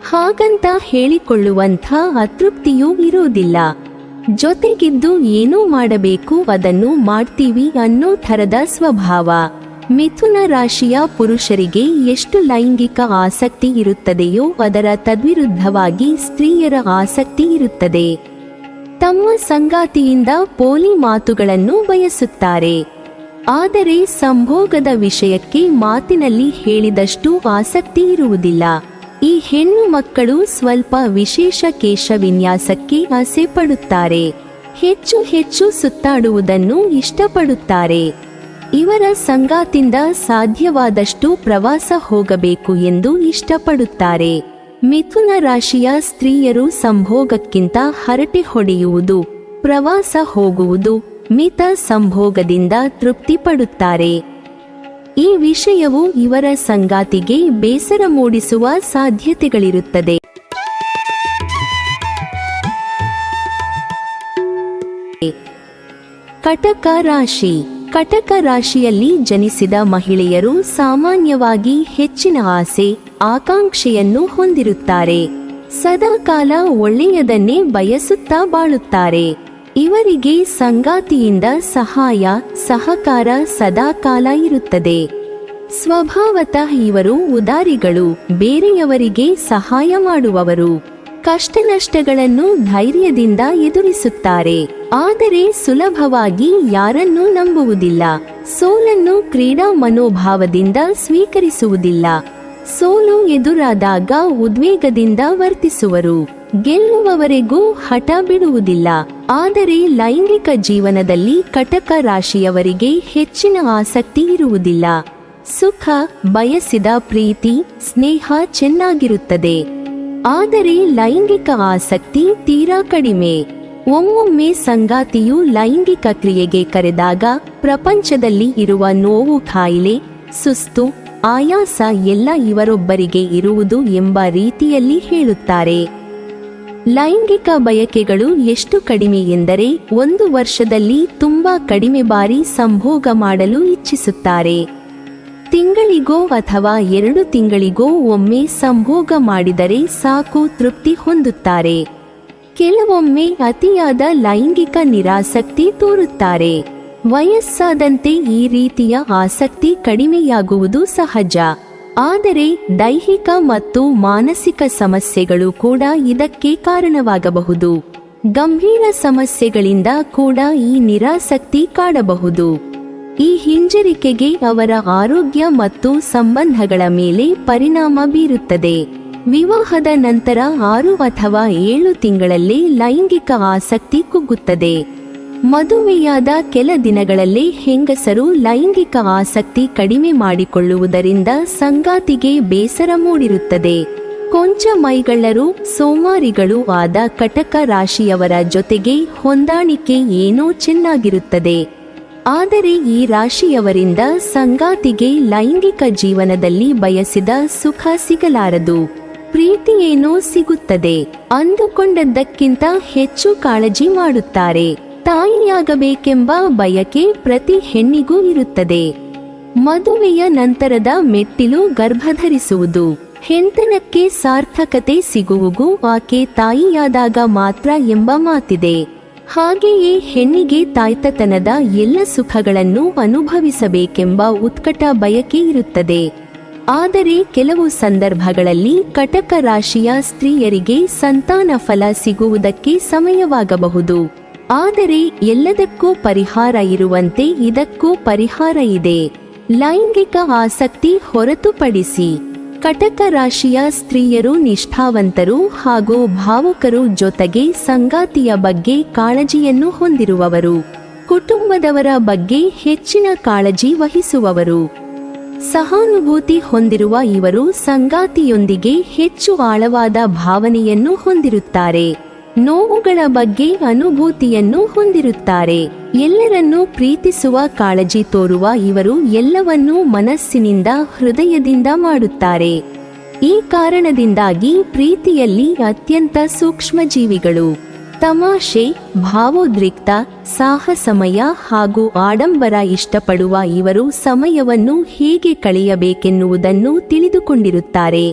ಹಾಗಂತ ಹೇಳಿಕೊಳ್ಳುವಂಥ ಅತೃಪ್ತಿಯೂ ಇರುವುದಿಲ್ಲ. ಜೊತೆಗಿದ್ದು ಏನೂ ಮಾಡಬೇಕು ಅದನ್ನು ಮಾಡ್ತೀವಿ ಅನ್ನೋ ಥರದ ಸ್ವಭಾವ. ಮಿಥುನ ರಾಶಿಯ ಪುರುಷರಿಗೆ ಎಷ್ಟು ಲೈಂಗಿಕ ಆಸಕ್ತಿ ಇರುತ್ತದೆಯೋ ಅದರ ತದ್ವಿರುದ್ಧವಾಗಿ ಸ್ತ್ರೀಯರ ಆಸಕ್ತಿ ಇರುತ್ತದೆ. ತಮ್ಮ ಸಂಗಾತಿಯಿಂದ ಪೋಲಿ ಮಾತುಗಳನ್ನು ಬಯಸುತ್ತಾರೆ. ಆದರೆ ಸಂಭೋಗದ ವಿಷಯಕ್ಕೆ ಮಾತಿನಲ್ಲಿ ಹೇಳಿದಷ್ಟು ಆಸಕ್ತಿ ಇರುವುದಿಲ್ಲ. ಈ ಹೆಣ್ಣು ಮಕ್ಕಳು ಸ್ವಲ್ಪ ವಿಶೇಷ ಕೇಶ ವಿನ್ಯಾಸಕ್ಕೆ ಆಸೆ ಪಡುತ್ತಾರೆ. ಹೆಚ್ಚು ಹೆಚ್ಚು ಸುತ್ತಾಡುವುದನ್ನು ಇಷ್ಟಪಡುತ್ತಾರೆ. ಇವರ ಸಂಗಾತಿಂದ ಸಾಧ್ಯವಾದಷ್ಟು ಪ್ರವಾಸ ಹೋಗಬೇಕು ಎಂದು ಇಷ್ಟಪಡುತ್ತಾರೆ. ಮಿಥುನ ರಾಶಿಯ ಸ್ತ್ರೀಯರು ಸಂಭೋಗಕ್ಕಿಂತ ಹರಟೆ ಹೊಡೆಯುವುದು, ಪ್ರವಾಸ ಹೋಗುವುದು, ಮಿತ ಸಂಭೋಗದಿಂದ ತೃಪ್ತಿಪಡುತ್ತಾರೆ. ಈ ವಿಷಯವು ಇವರ ಸಂಗಾತಿಗೆ ಬೇಸರ ಮೂಡಿಸುವ ಸಾಧ್ಯತೆಗಳಿರುತ್ತದೆ. ಕಟಕ ರಾಶಿ. ಕಟಕ ರಾಶಿಯಲ್ಲಿ ಜನಿಸಿದ ಮಹಿಳೆಯರು ಸಾಮಾನ್ಯವಾಗಿ ಹೆಚ್ಚಿನ ಆಸೆ, ಆಕಾಂಕ್ಷೆಯನ್ನು ಹೊಂದಿರುತ್ತಾರೆ. ಸದಾಕಾಲ ಒಳ್ಳೆಯದನ್ನೇ ಬಯಸುತ್ತಾ ಬಾಳುತ್ತಾರೆ. ಇವರಿಗೆ ಸಂಗಾತಿಯಿಂದ ಸಹಾಯ, ಸಹಕಾರ ಸದಾಕಾಲ ಇರುತ್ತದೆ. ಸ್ವಭಾವತಃ ಇವರು ಉದಾರಿಗಳು, ಬೇರೆಯವರಿಗೆ ಸಹಾಯ ಮಾಡುವವರು. ಕಷ್ಟ ನಷ್ಟಗಳನ್ನು ಧೈರ್ಯದಿಂದ ಎದುರಿಸುತ್ತಾರೆ. ಆದರೆ ಸುಲಭವಾಗಿ ಯಾರನ್ನೂ ನಂಬುವುದಿಲ್ಲ. ಸೋಲನ್ನು ಕ್ರೀಡಾ ಮನೋಭಾವದಿಂದ ಸ್ವೀಕರಿಸುವುದಿಲ್ಲ. ಸೋಲು ಎದುರಾದಾಗ ಉದ್ವೇಗದಿಂದ ವರ್ತಿಸುವರು. ಗೆಲ್ಲುವವರೆಗೂ ಹಠ ಬಿಡುವುದಿಲ್ಲ. ಆದರೆ ಲೈಂಗಿಕ ಜೀವನದಲ್ಲಿ ಕಟಕ ರಾಶಿಯವರಿಗೆ ಹೆಚ್ಚಿನ ಆಸಕ್ತಿ ಇರುವುದಿಲ್ಲ. ಸುಖ, ಬಯಸಿದ ಪ್ರೀತಿ, ಸ್ನೇಹ ಚೆನ್ನಾಗಿರುತ್ತದೆ. ಆದರೆ ಲೈಂಗಿಕ ಆಸಕ್ತಿ ತೀರಾ ಕಡಿಮೆ. ಒಮ್ಮೊಮ್ಮೆ ಸಂಗಾತಿಯು ಲೈಂಗಿಕ ಕ್ರಿಯೆಗೆ ಕರೆದಾಗ ಪ್ರಪಂಚದಲ್ಲಿ ಇರುವ ನೋವು, ಕಾಯಿಲೆ, ಸುಸ್ತು, ಆಯಾಸ ಎಲ್ಲ ಇವರೊಬ್ಬರಿಗೆ ಇರುವುದು ಎಂಬ ರೀತಿಯಲ್ಲಿ ಹೇಳುತ್ತಾರೆ. ಲೈಂಗಿಕ ಬಯಕೆಗಳು ಎಷ್ಟು ಕಡಿಮೆ ಎಂದರೆ 1 ವರ್ಷದಲ್ಲಿ ತುಂಬಾ ಕಡಿಮೆ ಬಾರಿ ಸಂಭೋಗ ಮಾಡಲು ಇಚ್ಛಿಸುತ್ತಾರೆ. ತಿಂಗಳಿಗೋ ಅಥವಾ 2 ತಿಂಗಳಿಗೋ ಒಮ್ಮೆ ಸಂಭೋಗ ಮಾಡಿದರೆ ಸಾಕು ತೃಪ್ತಿ ಹೊಂದುತ್ತಾರೆ. ಕೆಲವೊಮ್ಮೆ ಅತಿಯಾದ ಲೈಂಗಿಕ ನಿರಾಸಕ್ತಿ ತೋರುತ್ತಾರೆ. ವಯಸ್ಸಾದಂತೆ ಈ ರೀತಿಯ ಆಸಕ್ತಿ ಕಡಿಮೆಯಾಗುವುದು ಸಹಜ. ಆದರೆ ದೈಹಿಕ ಮತ್ತು ಮಾನಸಿಕ ಸಮಸ್ಯೆಗಳು ಕೂಡ ಇದಕ್ಕೆ ಕಾರಣವಾಗಬಹುದು. ಗಂಭೀರ ಸಮಸ್ಯೆಗಳಿಂದ ಕೂಡ ಈ ನಿರಾಸಕ್ತಿ ಕಾಡಬಹುದು. ಈ ಹಿಂಜರಿಕೆಗೆ ಅವರ ಆರೋಗ್ಯ ಮತ್ತು ಸಂಬಂಧಗಳ ಮೇಲೆ ಪರಿಣಾಮ ಬೀರುತ್ತದೆ. ವಿವಾಹದ ನಂತರ 6 ಅಥವಾ 7 ತಿಂಗಳಲ್ಲೇ ಲೈಂಗಿಕ ಆಸಕ್ತಿ ಕುಗ್ಗುತ್ತದೆ. ಮದುವೆಯಾದ ಕೆಲ ದಿನಗಳಲ್ಲೇ ಹೆಂಗಸರು ಲೈಂಗಿಕ ಆಸಕ್ತಿ ಕಡಿಮೆ ಮಾಡಿಕೊಳ್ಳುವುದರಿಂದ ಸಂಗಾತಿಗೆ ಬೇಸರ ಮೂಡಿರುತ್ತದೆ. ಕೊಂಚ ಮೈಗಳ್ಳರು, ಸೋಮಾರಿಗಳು ಆದ ಕಟಕ ರಾಶಿಯವರ ಜೊತೆಗೆ ಹೊಂದಾಣಿಕೆ ಏನೋ ಚೆನ್ನಾಗಿರುತ್ತದೆ. ಆದರೆ ಈ ರಾಶಿಯವರಿಂದ ಸಂಗಾತಿಗೆ ಲೈಂಗಿಕ ಜೀವನದಲ್ಲಿ ಬಯಸಿದ ಸುಖ ಸಿಗಲಾರದು. ಪ್ರೀತಿಯೇನೋ ಸಿಗುತ್ತದೆ, ಅಂದುಕೊಂಡದ್ದಕ್ಕಿಂತ ಹೆಚ್ಚು ಕಾಳಜಿ ಮಾಡುತ್ತಾರೆ. ತಾಯಿಯಾಗಬೇಕೆಂಬ ಬಯಕೆ ಪ್ರತಿ ಹೆಣ್ಣಿಗೂ ಇರುತ್ತದೆ. ಮದುವೆಯ ನಂತರದ ಮೆಟ್ಟಿಲು ಗರ್ಭಧರಿಸುವುದು. ಹೆಂಡತನಕ್ಕೆ ಸಾರ್ಥಕತೆ ಸಿಗುವುದು ಆಕೆ ತಾಯಿಯಾದಾಗ ಮಾತ್ರ ಎಂಬ ಮಾತಿದೆ. ಹಾಗೆಯೇ ಹೆಣ್ಣಿಗೆ ತಾಯ್ತತನದ ಎಲ್ಲ ಸುಖಗಳನ್ನು ಅನುಭವಿಸಬೇಕೆಂಬ ಉತ್ಕಟ ಬಯಕೆ ಇರುತ್ತದೆ. ಆದರೆ ಕೆಲವು ಸಂದರ್ಭಗಳಲ್ಲಿ ಕಟಕ ರಾಶಿಯ ಸ್ತ್ರೀಯರಿಗೆ ಸಂತಾನ ಫಲ ಸಿಗುವುದಕ್ಕೆ ಸಮಯವಾಗಬಹುದು. ಆದರೆ ಎಲ್ಲದಕ್ಕೂ ಪರಿಹಾರ ಇರುವಂತೆ ಇದಕ್ಕೂ ಪರಿಹಾರ ಇದೆ. ಲೈಂಗಿಕ ಆಸಕ್ತಿ ಹೊರತುಪಡಿಸಿ ಕಟಕ ರಾಶಿಯ ಸ್ತ್ರೀಯರು ನಿಷ್ಠಾವಂತರು ಹಾಗೂ ಭಾವುಕರು, ಜೊತೆಗೆ ಸಂಗಾತಿಯ ಬಗ್ಗೆ ಕಾಳಜಿಯನ್ನು ಹೊಂದಿರುವವರು, ಕುಟುಂಬದವರ ಬಗ್ಗೆ ಹೆಚ್ಚಿನ ಕಾಳಜಿ ವಹಿಸುವವರು. ಸಹಾನುಭೂತಿ ಹೊಂದಿರುವ ಇವರು ಸಂಗಾತಿಯೊಂದಿಗೆ ಹೆಚ್ಚು ಆಳವಾದ ಭಾವನೆಯನ್ನು ಹೊಂದಿರುತ್ತಾರೆ. ನೋವುಗಳ ಬಗ್ಗೆ ಅನುಭೂತಿಯನ್ನು ಹೊಂದಿರುತ್ತಾರೆ. ಎಲ್ಲರನ್ನೂ ಪ್ರೀತಿಸುವ ಕಾಳಜಿ ತೋರುವ ಇವರು ಎಲ್ಲವನ್ನೂ ಮನಸ್ಸಿನಿಂದ, ಹೃದಯದಿಂದ ಮಾಡುತ್ತಾರೆ. ಈ ಕಾರಣದಿಂದಾಗಿ ಪ್ರೀತಿಯಲ್ಲಿ ಅತ್ಯಂತ ಸೂಕ್ಷ್ಮ ಜೀವಿಗಳು. ತಮಾಷೆ, ಭಾವೋದ್ರಿಕ್ತ, ಸಾಹಸಮಯ ಹಾಗೂ ಆಡಂಬರ ಇಷ್ಟಪಡುವ ಇವರು ಸಮಯವನ್ನು ಹೇಗೆ ಕಳೆಯಬೇಕೆನ್ನುವುದನ್ನು ತಿಳಿದುಕೊಂಡಿರುತ್ತಾರೆ.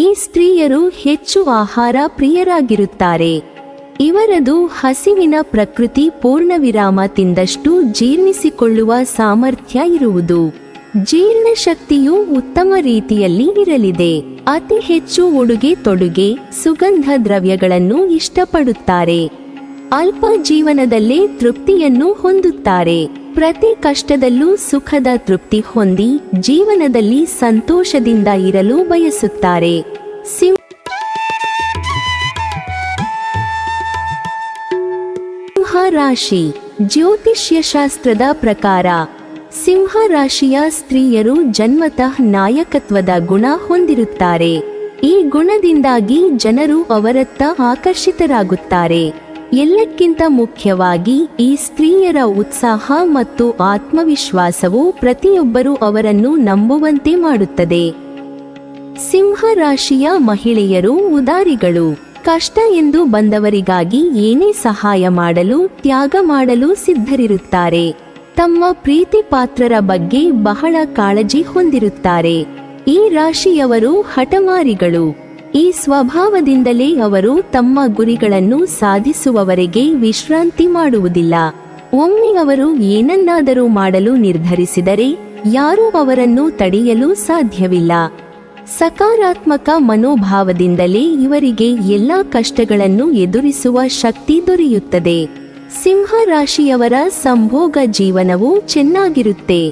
ಈ ಸ್ತ್ರೀಯರು ಹೆಚ್ಚು ಆಹಾರ ಪ್ರಿಯರಾಗಿರುತ್ತಾರೆ. ಇವರದು ಹಸಿವಿನ ಪ್ರಕೃತಿ. ಪೂರ್ಣವಿರಾಮ ತಿಂದಷ್ಟು ಜೀರ್ಣಿಸಿಕೊಳ್ಳುವ ಸಾಮರ್ಥ್ಯ ಇರುವುದು. ಜೀರ್ಣಶಕ್ತಿಯು ಉತ್ತಮ ರೀತಿಯಲ್ಲಿ ಇರಲಿದೆ. ಅತಿ ಹೆಚ್ಚು ಉಡುಗೆ ತೊಡುಗೆ, ಸುಗಂಧ ದ್ರವ್ಯಗಳನ್ನು ಇಷ್ಟಪಡುತ್ತಾರೆ. ಅಲ್ಪ ಜೀವನದಲ್ಲೇ ತೃಪ್ತಿಯನ್ನು ಹೊಂದುತ್ತಾರೆ. ಪ್ರತಿ ಕಷ್ಟದಲ್ಲೂ ಸುಖದ ತೃಪ್ತಿ ಹೊಂದಿ ಜೀವನದಲ್ಲಿ ಸಂತೋಷದಿಂದ ಇರಲು ಬಯಸುತ್ತಾರೆ. ಸಿಂಹ ರಾಶಿ. ಜ್ಯೋತಿಷ್ಯ ಶಾಸ್ತ್ರದ ಪ್ರಕಾರ ಸಿಂಹ ರಾಶಿಯ ಸ್ತ್ರೀಯರು ಜನ್ಮತಃ ನಾಯಕತ್ವದ ಗುಣ ಹೊಂದಿರುತ್ತಾರೆ. ಈ ಗುಣದಿಂದಾಗಿ ಜನರು ಅವರತ್ತ ಆಕರ್ಷಿತರಾಗುತ್ತಾರೆ. ಎಲ್ಲಕ್ಕಿಂತ ಮುಖ್ಯವಾಗಿ ಈ ಸ್ತ್ರೀಯರ ಉತ್ಸಾಹ ಮತ್ತು ಆತ್ಮವಿಶ್ವಾಸವು ಪ್ರತಿಯೊಬ್ಬರೂ ಅವರನ್ನು ನಂಬುವಂತೆ ಮಾಡುತ್ತದೆ. ಸಿಂಹ ರಾಶಿಯ ಮಹಿಳೆಯರು ಉದಾರಿಗಳು. ಕಷ್ಟ ಎಂದು ಬಂದವರಿಗಾಗಿ ಏನೇ ಸಹಾಯ ಮಾಡಲು, ತ್ಯಾಗ ಮಾಡಲು ಸಿದ್ಧರಿರುತ್ತಾರೆ. ತಮ್ಮ ಪ್ರೀತಿ ಪಾತ್ರರ ಬಗ್ಗೆ ಬಹಳ ಕಾಳಜಿ ಹೊಂದಿರುತ್ತಾರೆ. ಈ ರಾಶಿಯವರು ಹಠಮಾರಿಗಳು. ಈ ಸ್ವಭಾವದಿಂದಲೇ ಅವರು ತಮ್ಮ ಗುರಿಗಳನ್ನು ಸಾಧಿಸುವವರೆಗೆ ವಿಶ್ರಾಂತಿ ಮಾಡುವುದಿಲ್ಲ. ಒಮ್ಮೆ ಅವರು ಏನನ್ನಾದರೂ ಮಾಡಲು ನಿರ್ಧರಿಸಿದರೆ ಯಾರೂ ಅವರನ್ನು ತಡೆಯಲು ಸಾಧ್ಯವಿಲ್ಲ. ಸಕಾರಾತ್ಮಕ ಮನೋಭಾವದಿಂದಲೇ ಇವರಿಗೆ ಎಲ್ಲಾ ಕಷ್ಟಗಳನ್ನು ಎದುರಿಸುವ ಶಕ್ತಿ ದೊರೆಯುತ್ತದೆ. ಸಿಂಹ ರಾಶಿಯವರ ಸಂಭೋಗ ಜೀವನವು ಚೆನ್ನಾಗಿರುತ್ತೆ.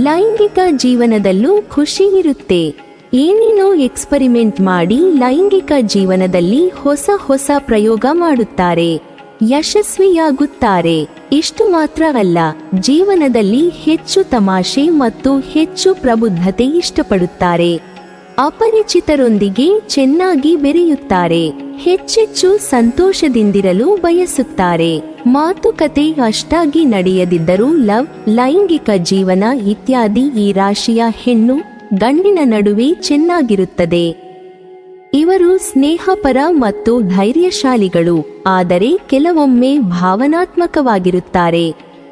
ಲೈಂಗಿಕ ಜೀವನದಲ್ಲೂ ಖುಷಿ ಇರುತ್ತೆ. ಏನೇನೋ ಎಕ್ಸ್ಪರಿಮೆಂಟ್ ಮಾಡಿ ಲೈಂಗಿಕ ಜೀವನದಲ್ಲಿ ಹೊಸ ಹೊಸ ಪ್ರಯೋಗ ಮಾಡುತ್ತಾರೆ. ಯಶಸ್ವಿಯಾಗುತ್ತಾರೆ. ಇಷ್ಟು ಮಾತ್ರ ಅಲ್ಲ, ಜೀವನದಲ್ಲಿ ಹೆಚ್ಚು ತಮಾಷೆ ಮತ್ತು ಹೆಚ್ಚು ಪ್ರಬುದ್ಧತೆ ಇಷ್ಟಪಡುತ್ತಾರೆ. ಅಪರಿಚಿತರೊಂದಿಗೆ ಚೆನ್ನಾಗಿ ಬೆರೆಯುತ್ತಾರೆ. ಹೆಚ್ಚೆಚ್ಚು ಸಂತೋಷದಿಂದಿರಲು ಬಯಸುತ್ತಾರೆ. ಮಾತುಕತೆ ಅಷ್ಟಾಗಿ ನಡೆಯದಿದ್ದರೂ ಲೈಂಗಿಕ ಜೀವನ ಇತ್ಯಾದಿ ಈ ರಾಶಿಯ ಹೆಣ್ಣು ಗಂಡಿನ ನಡುವೆ ಚೆನ್ನಾಗಿರುತ್ತದೆ. ಇವರು ಸ್ನೇಹಪರ ಮತ್ತು ಧೈರ್ಯಶಾಲಿಗಳು, ಆದರೆ ಕೆಲವೊಮ್ಮೆ ಭಾವನಾತ್ಮಕವಾಗಿರುತ್ತಾರೆ.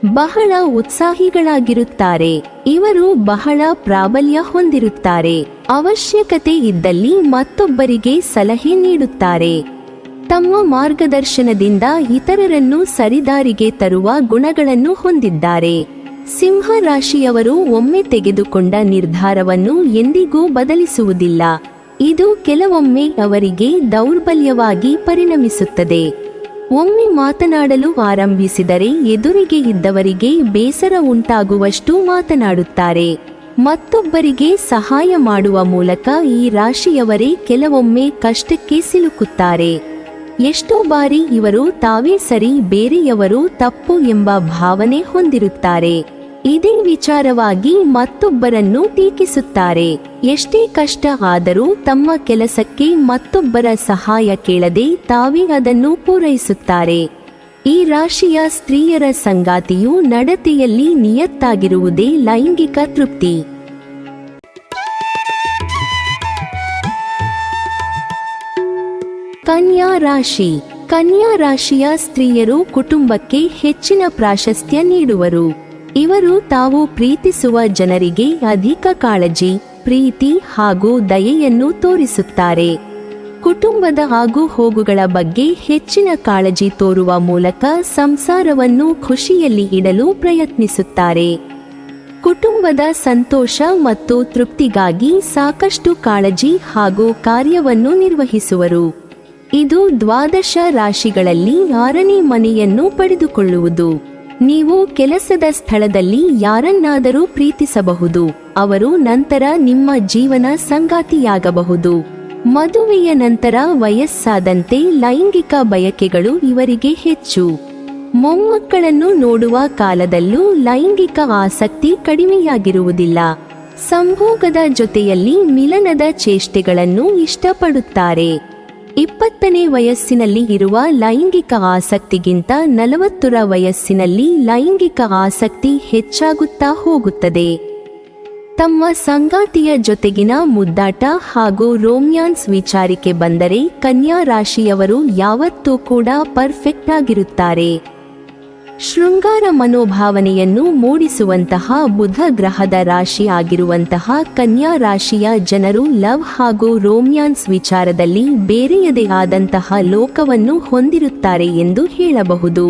ಬಹಳ ಉತ್ಸಾಹಿಗಳಾಗಿರುತ್ತಾರೆ. ಇವರು ಬಹಳ ಪ್ರಾಬಲ್ಯ ಹೊಂದಿರುತ್ತಾರೆ. ಅವಶ್ಯಕತೆ ಇದ್ದಲ್ಲಿ ಮತ್ತೊಬ್ಬರಿಗೆ ಸಲಹೆ ನೀಡುತ್ತಾರೆ. ತಮ್ಮ ಮಾರ್ಗದರ್ಶನದಿಂದ ಇತರರನ್ನು ಸರಿದಾರಿಗೆ ತರುವ ಗುಣಗಳನ್ನು ಹೊಂದಿದ್ದಾರೆ. ಸಿಂಹ ರಾಶಿಯವರು ಒಮ್ಮೆ ತೆಗೆದುಕೊಂಡ ನಿರ್ಧಾರವನ್ನು ಎಂದಿಗೂ ಬದಲಿಸುವುದಿಲ್ಲ. ಇದು ಕೆಲವೊಮ್ಮೆ ಅವರಿಗೆ ದೌರ್ಬಲ್ಯವಾಗಿ ಪರಿಣಮಿಸುತ್ತದೆ. ಒಮ್ಮೆ ಮಾತನಾಡಲು ಆರಂಭಿಸಿದರೆ ಎದುರಿಗೆ ಇದ್ದವರಿಗೆ ಬೇಸರ ಉಂಟಾಗುವಷ್ಟು ಮಾತನಾಡುತ್ತಾರೆ. ಮತ್ತೊಬ್ಬರಿಗೆ ಸಹಾಯ ಮಾಡುವ ಮೂಲಕ ಈ ರಾಶಿಯವರೇ ಕೆಲವೊಮ್ಮೆ ಕಷ್ಟಕ್ಕೆ ಸಿಲುಕುತ್ತಾರೆ. ಎಷ್ಟೋ ಬಾರಿ ಇವರು ತಾವೇ ಸರಿ, ಬೇರೆಯವರು ತಪ್ಪು ಎಂಬ ಭಾವನೆ ಹೊಂದಿರುತ್ತಾರೆ. ಇದೇ ವಿಚಾರವಾಗಿ ಮತ್ತೊಬ್ಬರನ್ನು ಟೀಕಿಸುತ್ತಾರೆ. ಎಷ್ಟೇ ಕಷ್ಟ ಆದರೂ ತಮ್ಮ ಕೆಲಸಕ್ಕೆ ಮತ್ತೊಬ್ಬರ ಸಹಾಯ ಕೇಳದೆ ತಾವೇ ಅದನ್ನು ಪೂರೈಸುತ್ತಾರೆ. ಈ ರಾಶಿಯ ಸ್ತ್ರೀಯರ ಸಂಗಾತಿಯು ನಡತೆಯಲ್ಲಿ ನಿಯತ್ತಾಗಿರುವುದೇ ಲೈಂಗಿಕ ತೃಪ್ತಿ. ಕನ್ಯಾ ರಾಶಿ. ಕನ್ಯಾ ರಾಶಿಯ ಸ್ತ್ರೀಯರು ಕುಟುಂಬಕ್ಕೆ ಹೆಚ್ಚಿನ ಪ್ರಾಶಸ್ತ್ಯ ನೀಡುವರು. ಇವರು ತಾವು ಪ್ರೀತಿಸುವ ಜನರಿಗೆ ಅಧಿಕ ಕಾಳಜಿ, ಪ್ರೀತಿ ಹಾಗೂ ದಯೆಯನ್ನು ತೋರಿಸುತ್ತಾರೆ. ಕುಟುಂಬದ ಆಗು ಹೋಗುಗಳ ಬಗ್ಗೆ ಹೆಚ್ಚಿನ ಕಾಳಜಿ ತೋರುವ ಮೂಲಕ ಸಂಸಾರವನ್ನು ಖುಷಿಯಲ್ಲಿ ಇಡಲು ಪ್ರಯತ್ನಿಸುತ್ತಾರೆ. ಕುಟುಂಬದ ಸಂತೋಷ ಮತ್ತು ತೃಪ್ತಿಗಾಗಿ ಸಾಕಷ್ಟು ಕಾಳಜಿ ಹಾಗೂ ಕಾರ್ಯವನ್ನು ನಿರ್ವಹಿಸುವರು. ಇದು ದ್ವಾದಶ ರಾಶಿಗಳಲ್ಲಿ 6ನೇ ಮನೆಯನ್ನು ಪಡೆದುಕೊಳ್ಳುವುದು. ನೀವು ಕೆಲಸದ ಸ್ಥಳದಲ್ಲಿ ಯಾರನ್ನಾದರೂ ಪ್ರೀತಿಸಬಹುದು. ಅವರು ನಂತರ ನಿಮ್ಮ ಜೀವನ ಸಂಗಾತಿಯಾಗಬಹುದು. ಮದುವೆಯ ನಂತರ ವಯಸ್ಸಾದಂತೆ ಲೈಂಗಿಕ ಬಯಕೆಗಳು ಇವರಿಗೆ ಹೆಚ್ಚು. ಮೊಮ್ಮಕ್ಕಳನ್ನು ನೋಡುವ ಕಾಲದಲ್ಲೂ ಲೈಂಗಿಕ ಆಸಕ್ತಿ ಕಡಿಮೆಯಾಗಿರುವುದಿಲ್ಲ. ಸಂಭೋಗದ ಜೊತೆಯಲ್ಲಿ ಮಿಲನದ ಚೇಷ್ಟೆಗಳನ್ನು ಇಷ್ಟಪಡುತ್ತಾರೆ. 20ನೇ ವಯಸ್ಸಿನಲ್ಲಿ ಇರುವ ಲೈಂಗಿಕ ಆಸಕ್ತಿಗಿಂತ 40ರ ವಯಸ್ಸಿನಲ್ಲಿ ಲೈಂಗಿಕ ಆಸಕ್ತಿ ಹೆಚ್ಚಾಗುತ್ತಾ ಹೋಗುತ್ತದೆ. ತಮ್ಮ ಸಂಗಾತಿಯ ಜೊತೆಗಿನ ಮುದ್ದಾಟ ಹಾಗೂ ರೋಮ್ಯಾನ್ಸ್ ವಿಚಾರಕ್ಕೆ ಬಂದರೆ ಕನ್ಯಾ ರಾಶಿಯವರು ಯಾವತ್ತೂ ಕೂಡ ಪರ್ಫೆಕ್ಟ್ ಆಗಿರುತ್ತಾರೆ. ಶೃಂಗಾರ ಮನೋಭಾವನೆಯನ್ನು ಮೂಡಿಸುವಂತಹ ಬುಧ ಗ್ರಹದ ರಾಶಿ ಆಗಿರುವಂತಹ ಕನ್ಯಾ ರಾಶಿಯ ಜನರು ಲವ್ ಹಾಗೂ ರೋಮ್ಯಾನ್ಸ್ ವಿಚಾರದಲ್ಲಿ ಬೇರೆಯದೇ ಆದಂತಹ ಲೋಕವನ್ನು ಹೊಂದಿರುತ್ತಾರೆ ಎಂದು ಹೇಳಬಹುದು.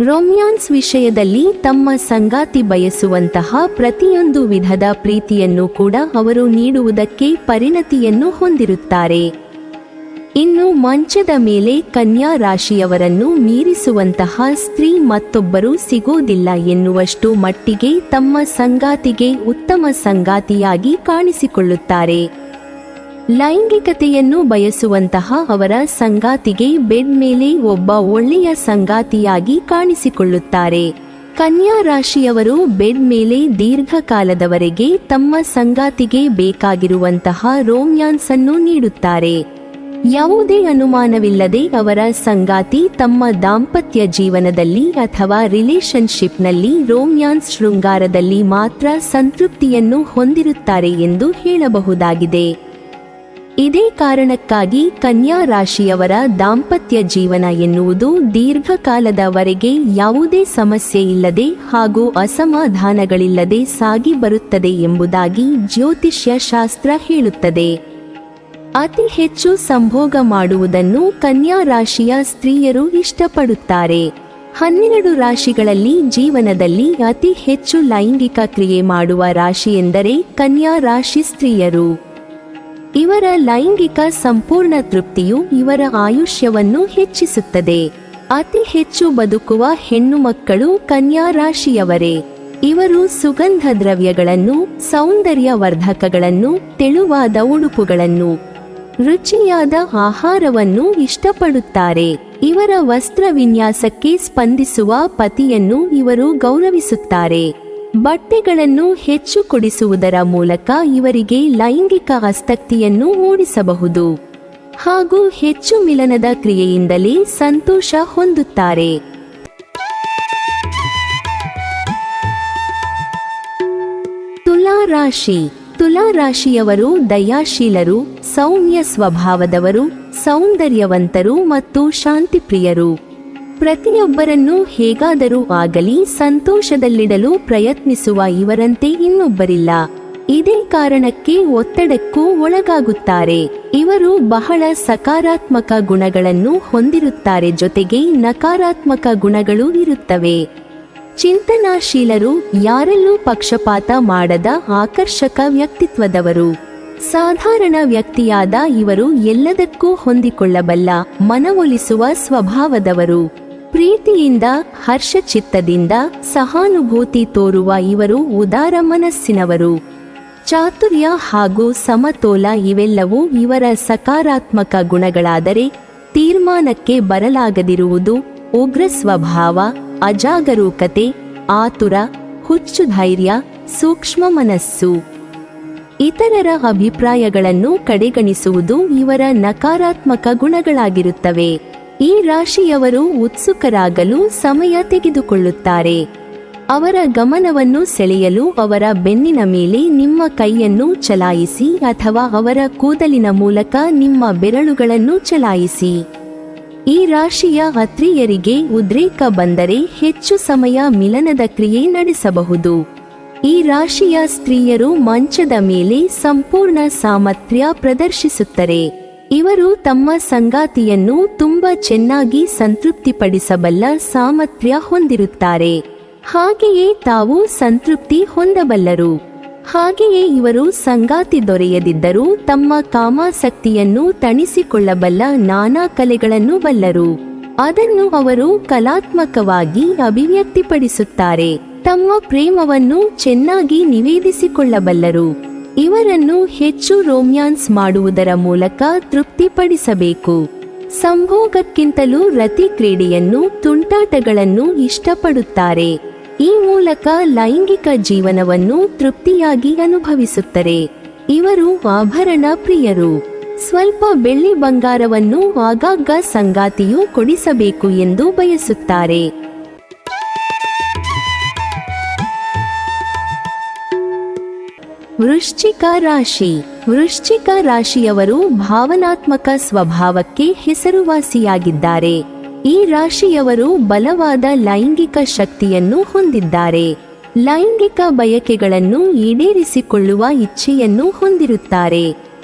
ರೋಮ್ಯಾನ್ಸ್ ವಿಷಯದಲ್ಲಿ ತಮ್ಮ ಸಂಗಾತಿ ಬಯಸುವಂತಹ ಪ್ರತಿಯೊಂದು ವಿಧದ ಪ್ರೀತಿಯನ್ನು ಕೂಡ ಅವರು ನೀಡುವುದಕ್ಕೆ ಪರಿಣತಿಯನ್ನು ಹೊಂದಿರುತ್ತಾರೆ. ಇನ್ನು ಮಂಚದ ಮೇಲೆ ಕನ್ಯಾ ರಾಶಿಯವರನ್ನು ಮೀರಿಸುವಂತಹ ಸ್ತ್ರೀ ಮತ್ತೊಬ್ಬರು ಸಿಗೋದಿಲ್ಲ ಎನ್ನುವಷ್ಟು ಮಟ್ಟಿಗೆ ತಮ್ಮ ಸಂಗಾತಿಗೆ ಉತ್ತಮ ಸಂಗಾತಿಯಾಗಿ ಕಾಣಿಸಿಕೊಳ್ಳುತ್ತಾರೆ. ಲೈಂಗಿಕತೆಯನ್ನು ಬಯಸುವಂತಹ ಅವರ ಸಂಗಾತಿಗೆ ಬೆಡ್ ಮೇಲೆ ಒಬ್ಬ ಒಳ್ಳೆಯ ಸಂಗಾತಿಯಾಗಿ ಕಾಣಿಸಿಕೊಳ್ಳುತ್ತಾರೆ. ಕನ್ಯಾ ರಾಶಿಯವರು ಬೆಡ್ ಮೇಲೆ ದೀರ್ಘಕಾಲದವರೆಗೆ ತಮ್ಮ ಸಂಗಾತಿಗೆ ಬೇಕಾಗಿರುವಂತಹ ರೋಮ್ಯಾನ್ಸ್ ಅನ್ನು ನೀಡುತ್ತಾರೆ. ಯಾವುದೇ ಅನುಮಾನವಿಲ್ಲದೆ ಅವರ ಸಂಗಾತಿ ತಮ್ಮ ದಾಂಪತ್ಯ ಜೀವನದಲ್ಲಿ ಅಥವಾ ರಿಲೇಶನ್ಶಿಪ್ನಲ್ಲಿ ರೋಮ್ಯಾನ್ಸ್ ಶೃಂಗಾರದಲ್ಲಿ ಮಾತ್ರ ಸಂತೃಪ್ತಿಯನ್ನು ಹೊಂದಿರುತ್ತಾರೆ ಎಂದು ಹೇಳಬಹುದಾಗಿದೆ. ಇದೇ ಕಾರಣಕ್ಕಾಗಿ ಕನ್ಯಾ ರಾಶಿಯವರ ದಾಂಪತ್ಯ ಜೀವನ ಎನ್ನುವುದು ದೀರ್ಘಕಾಲದವರೆಗೆ ಯಾವುದೇ ಸಮಸ್ಯೆ ಇಲ್ಲದೆ ಹಾಗೂ ಅಸಮಾಧಾನಗಳಿಲ್ಲದೆ ಸಾಗಿ ಬರುತ್ತದೆ ಎಂಬುದಾಗಿ ಜ್ಯೋತಿಷ್ಯ ಶಾಸ್ತ್ರ ಹೇಳುತ್ತದೆ. ಅತಿ ಹೆಚ್ಚು ಸಂಭೋಗ ಮಾಡುವುದನ್ನು ಕನ್ಯಾ ರಾಶಿಯ ಸ್ತ್ರೀಯರು ಇಷ್ಟಪಡುತ್ತಾರೆ. 12 ರಾಶಿಗಳಲ್ಲಿ ಜೀವನದಲ್ಲಿ ಅತಿ ಹೆಚ್ಚು ಲೈಂಗಿಕ ಕ್ರಿಯೆ ಮಾಡುವ ರಾಶಿ ಎಂದರೆ ಕನ್ಯಾ ರಾಶಿ ಸ್ತ್ರೀಯರು. ಇವರ ಲೈಂಗಿಕ ಸಂಪೂರ್ಣ ತೃಪ್ತಿಯು ಇವರ ಆಯುಷ್ಯವನ್ನು ಹೆಚ್ಚಿಸುತ್ತದೆ. ಅತಿ ಹೆಚ್ಚು ಬದುಕುವ ಹೆಣ್ಣು ಮಕ್ಕಳು ಕನ್ಯಾ ರಾಶಿಯವರೇ. ಇವರು ಸುಗಂಧ ದ್ರವ್ಯಗಳನ್ನು, ಸೌಂದರ್ಯವರ್ಧಕಗಳನ್ನು, ತೆಳುವಾದ ಉಡುಪುಗಳನ್ನು, ರುಚಿಯಾದ ಆಹಾರವನ್ನು ಇಷ್ಟಪಡುತ್ತಾರೆ. ಇವರ ವಸ್ತ್ರ ವಿನ್ಯಾಸಕ್ಕೆ ಸ್ಪಂದಿಸುವ ಪತಿಯನ್ನು ಇವರು ಗೌರವಿಸುತ್ತಾರೆ. ಬಟ್ಟೆಗಳನ್ನು ಹೆಚ್ಚು ಕೊಡಿಸುವುದರ ಮೂಲಕ ಇವರಿಗೆ ಲೈಂಗಿಕ ಆಸಕ್ತಿಯನ್ನು ಮೂಡಿಸಬಹುದು ಹಾಗೂ ಹೆಚ್ಚು ಮಿಲನದ ಕ್ರಿಯೆಯಿಂದಲೇ ಸಂತೋಷ ಹೊಂದುತ್ತಾರೆ. ತುಲಾ ರಾಶಿ. ತುಲಾ ರಾಶಿಯವರು ದಯಾಶೀಲರು, ಸೌಮ್ಯ ಸ್ವಭಾವದವರು, ಸೌಂದರ್ಯವಂತರು ಮತ್ತು ಶಾಂತಿಪ್ರಿಯರು. ಪ್ರತಿಯೊಬ್ಬರನ್ನೂ ಹೇಗಾದರೂ ಆಗಲಿ ಸಂತೋಷದಲ್ಲಿಡಲು ಪ್ರಯತ್ನಿಸುವ ಇವರಂತೆ ಇನ್ನೊಬ್ಬರಿಲ್ಲ. ಇದೇ ಕಾರಣಕ್ಕೆ ಒತ್ತಡಕ್ಕೂ ಒಳಗಾಗುತ್ತಾರೆ. ಇವರು ಬಹಳ ಸಕಾರಾತ್ಮಕ ಗುಣಗಳನ್ನು ಹೊಂದಿರುತ್ತಾರೆ, ಜೊತೆಗೆ ನಕಾರಾತ್ಮಕ ಗುಣಗಳು ಇರುತ್ತವೆ. ಚಿಂತನಾಶೀಲರು, ಯಾರಲ್ಲೂ ಪಕ್ಷಪಾತ ಮಾಡದ ಆಕರ್ಷಕ ವ್ಯಕ್ತಿತ್ವದವರು. ಸಾಧಾರಣ ವ್ಯಕ್ತಿಯಾದ ಇವರು ಎಲ್ಲದಕ್ಕೂ ಹೊಂದಿಕೊಳ್ಳಬಲ್ಲ, ಮನವೊಲಿಸುವ ಸ್ವಭಾವದವರು. ಪ್ರೀತಿಯಿಂದ, ಹರ್ಷಚಿತ್ತದಿಂದ ಸಹಾನುಭೂತಿ ತೋರುವ ಇವರು ಉದಾರ ಮನಸ್ಸಿನವರು. ಚಾತುರ್ಯ ಹಾಗೂ ಸಮತೋಲ ಇವೆಲ್ಲವೂ ಇವರ ಸಕಾರಾತ್ಮಕ ಗುಣಗಳಾದರೆ, ತೀರ್ಮಾನಕ್ಕೆ ಬರಲಾಗದಿರುವುದು, ಉಗ್ರ ಸ್ವಭಾವ, ಅಜಾಗರೂಕತೆ, ಆತುರ, ಹುಚ್ಚು ಧೈರ್ಯ, ಸೂಕ್ಷ್ಮ ಮನಸ್ಸು, ಇತರರ ಅಭಿಪ್ರಾಯಗಳನ್ನು ಕಡೆಗಣಿಸುವುದು ಇವರ ನಕಾರಾತ್ಮಕ ಗುಣಗಳಾಗಿರುತ್ತವೆ. ಈ ರಾಶಿಯವರು ಉತ್ಸುಕರಾಗಲು ಸಮಯ ತೆಗೆದುಕೊಳ್ಳುತ್ತಾರೆ. ಅವರ ಗಮನವನ್ನು ಸೆಳೆಯಲು ಅವರ ಬೆನ್ನಿನ ಮೇಲೆ ನಿಮ್ಮ ಕೈಯನ್ನು ಚಲಾಯಿಸಿ ಅಥವಾ ಅವರ ಕೂದಲಿನ ಮೂಲಕ ನಿಮ್ಮ ಬೆರಳುಗಳನ್ನು ಚಲಾಯಿಸಿ. ಈ ರಾಶಿಯ ಅತ್ರಿಯರಿಗೆ ಉದ್ರೇಕ ಬಂದರೆ ಹೆಚ್ಚು ಸಮಯ ಮಿಲನದ ಕ್ರಿಯೆ ನಡೆಸಬಹುದು. ಈ ರಾಶಿಯ ಸ್ತ್ರೀಯರು ಮಂಚದ ಮೇಲೆ ಸಂಪೂರ್ಣ ಸಾಮರ್ಥ್ಯ ಪ್ರದರ್ಶಿಸುತ್ತಾರೆ. ಇವರು ತಮ್ಮ ಸಂಗಾತಿಯನ್ನು ತುಂಬಾ ಚೆನ್ನಾಗಿ ಸಂತೃಪ್ತಿಪಡಿಸಬಲ್ಲ ಸಾಮರ್ಥ್ಯ ಹೊಂದಿರುತ್ತಾರೆ. ಹಾಗೆಯೇ ತಾವು ಸಂತೃಪ್ತಿ ಹೊಂದಬಲ್ಲರು. ಹಾಗೆಯೇ ಇವರು ಸಂಗಾತಿ ದೊರೆಯದಿದ್ದರೂ ತಮ್ಮ ಕಾಮಾಸಕ್ತಿಯನ್ನು ತಣಿಸಿಕೊಳ್ಳಬಲ್ಲ ನಾನಾ ಕಲೆಗಳನ್ನು ಬಲ್ಲರು. ಅದನ್ನು ಅವರು ಕಲಾತ್ಮಕವಾಗಿ ಅಭಿವ್ಯಕ್ತಿಪಡಿಸುತ್ತಾರೆ. ತಮ್ಮ ಪ್ರೇಮವನ್ನು ಚೆನ್ನಾಗಿ ನಿವೇದಿಸಿಕೊಳ್ಳಬಲ್ಲರು. ಇವರನ್ನು ಹೆಚ್ಚು ರೋಮ್ಯಾನ್ಸ್ ಮಾಡುವುದರ ಮೂಲಕ ತೃಪ್ತಿಪಡಿಸಬೇಕು. ಸಂಭೋಗಕ್ಕಿಂತಲೂ ರತಿ ಕ್ರೀಡೆಯನ್ನು, ತುಂಟಾಟಗಳನ್ನು ಇಷ್ಟಪಡುತ್ತಾರೆ. ಈ ಮೂಲಕ ಲೈಂಗಿಕ ಜೀವನವನ್ನು ತೃಪ್ತಿಯಾಗಿ ಅನುಭವಿಸುತ್ತಾರೆ. ಇವರು ಆಭರಣ ಪ್ರಿಯರು. ಸ್ವಲ್ಪ ಬೆಳ್ಳಿ ಬಂಗಾರವನ್ನು ಆಗಾಗ ಸಂಗಾತಿಯು ಕೊಡಿಸಬೇಕು ಎಂದು ಬಯಸುತ್ತಾರೆ. ವೃಶ್ಚಿಕ ರಾಶಿ. ವೃಶ್ಚಿಕ ರಾಶಿಯವರು ಭಾವನಾತ್ಮಕ ಸ್ವಭಾವಕ್ಕೆ ಹೆಸರುವಾಸಿಯಾಗಿದ್ದಾರೆ. ಈ ರಾಶಿಯವರು ಬಲವಾದ ಲೈಂಗಿಕ ಶಕ್ತಿಯನ್ನು ಹೊಂದಿದ್ದಾರೆ. ಲೈಂಗಿಕ ಬಯಕೆಗಳನ್ನು ಈಡೇರಿಸಿಕೊಳ್ಳುವ ಇಚ್ಛೆಯನ್ನು ಹೊಂದಿರುತ್ತಾರೆ.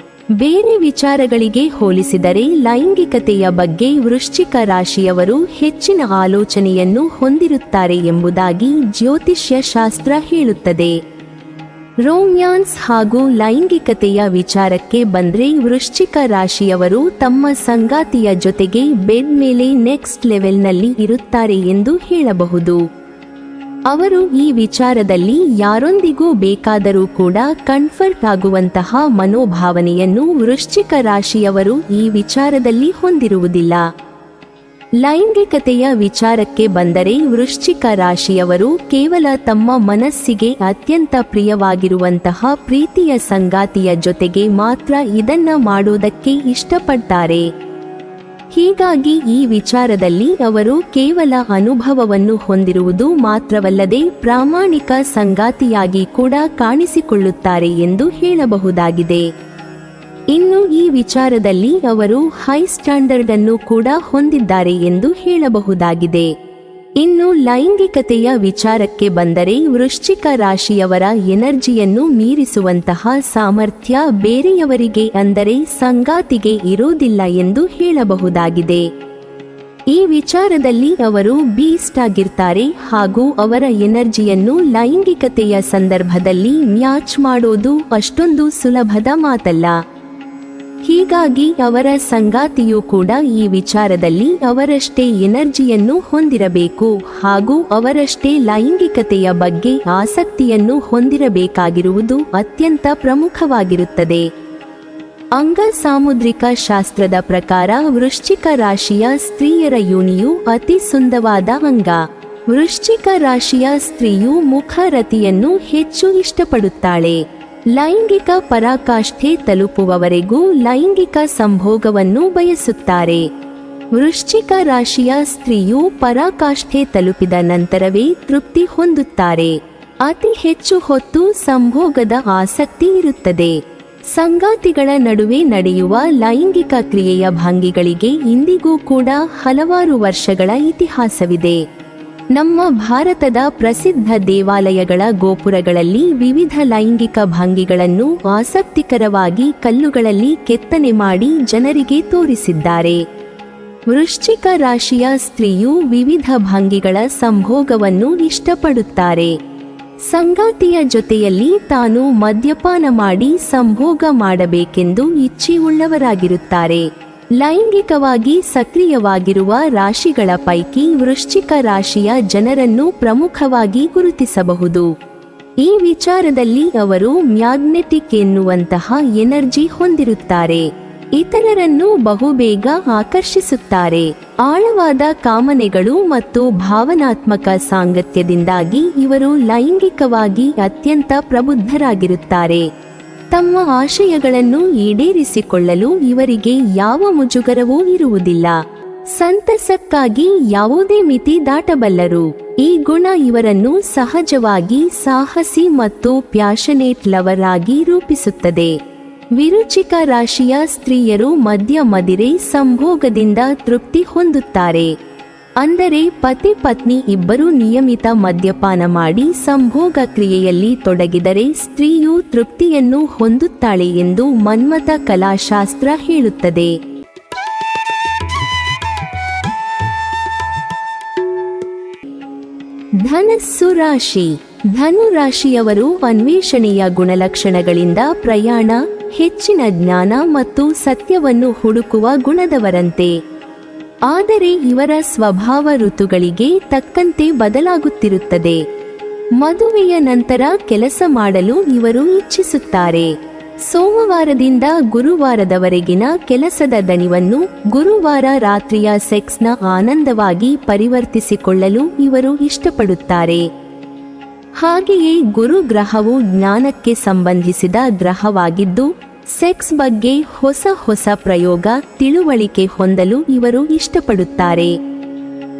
ಬೇರೆ ವಿಚಾರಗಳಿಗೆ ಹೋಲಿಸಿದರೆ ಲೈಂಗಿಕತೆಯ ಬಗ್ಗೆ ವೃಶ್ಚಿಕ ರಾಶಿಯವರು ಹೆಚ್ಚಿನ ಆಲೋಚನೆಯನ್ನು ಹೊಂದಿರುತ್ತಾರೆ ಎಂಬುದಾಗಿ ಜ್ಯೋತಿಷ್ಯ ಶಾಸ್ತ್ರ ಹೇಳುತ್ತದೆ. ರೋಮ್ಯಾನ್ಸ್ ಹಾಗೂ ಲೈಂಗಿಕತೆಯ ವಿಚಾರಕ್ಕೆ ಬಂದ್ರೆ ವೃಶ್ಚಿಕ ರಾಶಿಯವರು ತಮ್ಮ ಸಂಗಾತಿಯ ಜೊತೆಗೆ ಬೆಡ್ ಮೇಲೆ ನೆಕ್ಸ್ಟ್ ಲೆವೆಲ್ನಲ್ಲಿ ಇರುತ್ತಾರೆ ಎಂದು ಹೇಳಬಹುದು. ಅವರು ಈ ವಿಚಾರದಲ್ಲಿ ಯಾರೊಂದಿಗೂ ಬೇಕಾದರೂ ಕೂಡ ಕಂಫರ್ಟ್ ಆಗುವಂತಹ ಮನೋಭಾವನೆಯನ್ನು ವೃಶ್ಚಿಕ ರಾಶಿಯವರು ಈ ವಿಚಾರದಲ್ಲಿ ಹೊಂದಿರುವುದಿಲ್ಲ. ಲೈಂಗಿಕತೆಯ ವಿಚಾರಕ್ಕೆ ಬಂದರೆ ವೃಶ್ಚಿಕ ರಾಶಿಯವರು ಕೇವಲ ತಮ್ಮ ಮನಸ್ಸಿಗೆ ಅತ್ಯಂತ ಪ್ರಿಯವಾಗಿರುವಂತಹ ಪ್ರೀತಿಯ ಸಂಗಾತಿಯ ಜೊತೆಗೆ ಮಾತ್ರ ಇದನ್ನ ಮಾಡೋದಕ್ಕೆ ಇಷ್ಟಪಡ್ತಾರೆ. ಹೀಗಾಗಿ ಈ ವಿಚಾರದಲ್ಲಿ ಅವರು ಕೇವಲ ಅನುಭವವನ್ನು ಹೊಂದಿರುವುದು ಮಾತ್ರವಲ್ಲದೆ ಪ್ರಾಮಾಣಿಕ ಸಂಗಾತಿಯಾಗಿ ಕೂಡ ಕಾಣಿಸಿಕೊಳ್ಳುತ್ತಾರೆ ಎಂದು ಹೇಳಬಹುದಾಗಿದೆ. ಇನ್ನು ಈ ವಿಚಾರದಲ್ಲಿ ಅವರು ಹೈ ಸ್ಟ್ಯಾಂಡರ್ಡ್ ಅನ್ನು ಕೂಡ ಹೊಂದಿದ್ದಾರೆ ಎಂದು ಹೇಳಬಹುದಾಗಿದೆ. ಇನ್ನು ಲೈಂಗಿಕತೆಯ ವಿಚಾರಕ್ಕೆ ಬಂದರೆ ವೃಶ್ಚಿಕ ರಾಶಿಯವರ ಎನರ್ಜಿಯನ್ನು ಮೀರಿಸುವಂತಹ ಸಾಮರ್ಥ್ಯ ಬೇರೆಯವರಿಗೆ ಅಂದರೆ ಸಂಗಾತಿಗೆ ಇರುವುದಿಲ್ಲ ಎಂದು ಹೇಳಬಹುದಾಗಿದೆ. ಈ ವಿಚಾರದಲ್ಲಿ ಅವರು ಬೀಸ್ಟ್ ಆಗಿರ್ತಾರೆ ಹಾಗೂ ಅವರ ಎನರ್ಜಿಯನ್ನು ಲೈಂಗಿಕತೆಯ ಸಂದರ್ಭದಲ್ಲಿ ಮ್ಯಾಚ್ ಮಾಡೋದು ಅಷ್ಟೊಂದು ಸುಲಭದ ಮಾತಲ್ಲ. ಹೀಗಾಗಿ ಅವರ ಸಂಗಾತಿಯೂ ಕೂಡ ಈ ವಿಚಾರದಲ್ಲಿ ಅವರಷ್ಟೇ ಎನರ್ಜಿಯನ್ನು ಹೊಂದಿರಬೇಕು ಹಾಗೂ ಅವರಷ್ಟೇ ಲೈಂಗಿಕತೆಯ ಬಗ್ಗೆ ಆಸಕ್ತಿಯನ್ನು ಹೊಂದಿರಬೇಕಾಗಿರುವುದು ಅತ್ಯಂತ ಪ್ರಮುಖವಾಗಿರುತ್ತದೆ. ಅಂಗ ಸಾಮುದ್ರಿಕ ಶಾಸ್ತ್ರದ ಪ್ರಕಾರ ವೃಶ್ಚಿಕ ರಾಶಿಯ ಸ್ತ್ರೀಯರ ಯೋನಿಯು ಅತಿ ಸುಂದರವಾದ ಅಂಗ. ವೃಶ್ಚಿಕ ರಾಶಿಯ ಸ್ತ್ರೀಯು ಮುಖರತಿಯನ್ನು ಹೆಚ್ಚು ಇಷ್ಟಪಡುತ್ತಾಳೆ. ಲೈಂಗಿಕ ಪರಾಕಾಷ್ಠೆ ತಲುಪುವವರೆಗೂ ಲೈಂಗಿಕ ಸಂಭೋಗವನ್ನು ಬಯಸುತ್ತಾರೆ. ವೃಶ್ಚಿಕ ರಾಶಿಯ ಸ್ತ್ರೀಯು ಪರಾಕಾಷ್ಠೆ ತಲುಪಿದ ನಂತರವೇ ತೃಪ್ತಿ ಹೊಂದುತ್ತಾರೆ. ಅತಿ ಹೆಚ್ಚು ಹೊತ್ತು ಸಂಭೋಗದ ಆಸಕ್ತಿ ಇರುತ್ತದೆ. ಸಂಗಾತಿಗಳ ನಡುವೆ ನಡೆಯುವ ಲೈಂಗಿಕ ಕ್ರಿಯೆಯ ಭಂಗಿಗಳಿಗೆ ಇಂದಿಗೂ ಕೂಡ ಹಲವಾರು ವರ್ಷಗಳ ಇತಿಹಾಸವಿದೆ. ನಮ್ಮ ಭಾರತದ ಪ್ರಸಿದ್ಧ ದೇವಾಲಯಗಳ ಗೋಪುರಗಳಲ್ಲಿ ವಿವಿಧ ಲೈಂಗಿಕ ಭಂಗಿಗಳನ್ನು ಆಸಕ್ತಿಕರವಾಗಿ ಕಲ್ಲುಗಳಲ್ಲಿ ಕೆತ್ತನೆ ಮಾಡಿ ಜನರಿಗೆ ತೋರಿಸಿದ್ದಾರೆ. ವೃಶ್ಚಿಕ ರಾಶಿಯ ಸ್ತ್ರೀಯು ವಿವಿಧ ಭಂಗಿಗಳ ಸಂಭೋಗವನ್ನು ಇಷ್ಟಪಡುತ್ತಾರೆ. ಸಂಗಾತಿಯ ಜೊತೆಯಲ್ಲಿ ತಾನು ಮದ್ಯಪಾನ ಮಾಡಿ ಸಂಭೋಗ ಮಾಡಬೇಕೆಂದು ಇಚ್ಛೆಯುಳ್ಳವರಾಗಿರುತ್ತಾರೆ. ಲೈಂಗಿಕವಾಗಿ ಸಕ್ರಿಯವಾಗಿರುವ ರಾಶಿಗಳ ಪೈಕಿ ವೃಶ್ಚಿಕ ರಾಶಿಯ ಜನರನ್ನು ಪ್ರಮುಖವಾಗಿ ಗುರುತಿಸಬಹುದು. ಈ ವಿಚಾರದಲ್ಲಿ ಅವರು ಮ್ಯಾಗ್ನೆಟಿಕ್ ಎನ್ನುವಂತಹ ಎನರ್ಜಿ ಹೊಂದಿರುತ್ತಾರೆ. ಇತರರನ್ನು ಬಹುಬೇಗ ಆಕರ್ಷಿಸುತ್ತಾರೆ. ಆಳವಾದ ಕಾಮನೆಗಳು ಮತ್ತು ಭಾವನಾತ್ಮಕ ಸಾಂಗತ್ಯದಿಂದಾಗಿ ಇವರು ಲೈಂಗಿಕವಾಗಿ ಅತ್ಯಂತ ಪ್ರಬುದ್ಧರಾಗಿರುತ್ತಾರೆ. ತಮ್ಮ ಆಶಯಗಳನ್ನು ಈಡೇರಿಸಿಕೊಳ್ಳಲು ಇವರಿಗೆ ಯಾವ ಮುಜುಗರವೂ ಇರುವುದಿಲ್ಲ. ಸಂತಸಕ್ಕಾಗಿ ಯಾವುದೇ ಮಿತಿ ದಾಟಬಲ್ಲರು. ಈ ಗುಣ ಇವರನ್ನು ಸಹಜವಾಗಿ ಸಾಹಸಿ ಮತ್ತು ಪ್ಯಾಷನೇಟ್ ಲವರ್ ಆಗಿ ರೂಪಿಸುತ್ತದೆ. ವಿರುಚಿಕ ರಾಶಿಯ ಸ್ತ್ರೀಯರು ಮದ್ಯ ಮದಿರೆ ಸಂಭೋಗದಿಂದ ತೃಪ್ತಿ ಹೊಂದುತ್ತಾರೆ. ಅಂದರೆ ಪತಿ ಪತ್ನಿ ಇಬ್ಬರೂ ನಿಯಮಿತ ಮದ್ಯಪಾನ ಮಾಡಿ ಸಂಭೋಗ ಕ್ರಿಯೆಯಲ್ಲಿ ತೊಡಗಿದರೆ ಸ್ತ್ರೀಯು ತೃಪ್ತಿಯನ್ನು ಹೊಂದುತ್ತಾಳೆ ಎಂದು ಮನ್ಮಥ ಕಲಾಶಾಸ್ತ್ರ ಹೇಳುತ್ತದೆ. ಧನಸ್ಸು ರಾಶಿ. ಧನು ರಾಶಿಯವರು ಅನ್ವೇಷಣೆಯ ಗುಣಲಕ್ಷಣಗಳಿಂದ ಪ್ರಯಾಣ, ಹೆಚ್ಚಿನ ಜ್ಞಾನ ಮತ್ತು ಸತ್ಯವನ್ನು ಹುಡುಕುವ ಗುಣದವರಂತೆ. ಆದರೆ ಇವರ ಸ್ವಭಾವ ಋತುಗಳಿಗೆ ತಕ್ಕಂತೆ ಬದಲಾಗುತ್ತಿರುತ್ತದೆ. ಮದುವೆಯ ನಂತರ ಕೆಲಸ ಮಾಡಲು ಇವರು ಇಚ್ಛಿಸುತ್ತಾರೆ. ಸೋಮವಾರದಿಂದ ಗುರುವಾರದವರೆಗಿನ ಕೆಲಸದ ದಣಿವನ್ನು ಗುರುವಾರ ರಾತ್ರಿಯ ಸೆಕ್ಸ್ನ ಆನಂದವಾಗಿ ಪರಿವರ್ತಿಸಿಕೊಳ್ಳಲು ಇವರು ಇಷ್ಟಪಡುತ್ತಾರೆ. ಹಾಗೆಯೇ ಗುರು ಗ್ರಹವು ಜ್ಞಾನಕ್ಕೆ ಸಂಬಂಧಿಸಿದ ಗ್ರಹವಾಗಿದ್ದು ಸೆಕ್ಸ್ ಬಗ್ಗೆ ಹೊಸ ಹೊಸ ಪ್ರಯೋಗ, ತಿಳುವಳಿಕೆ ಹೊಂದಲು ಇವರು ಇಷ್ಟಪಡುತ್ತಾರೆ.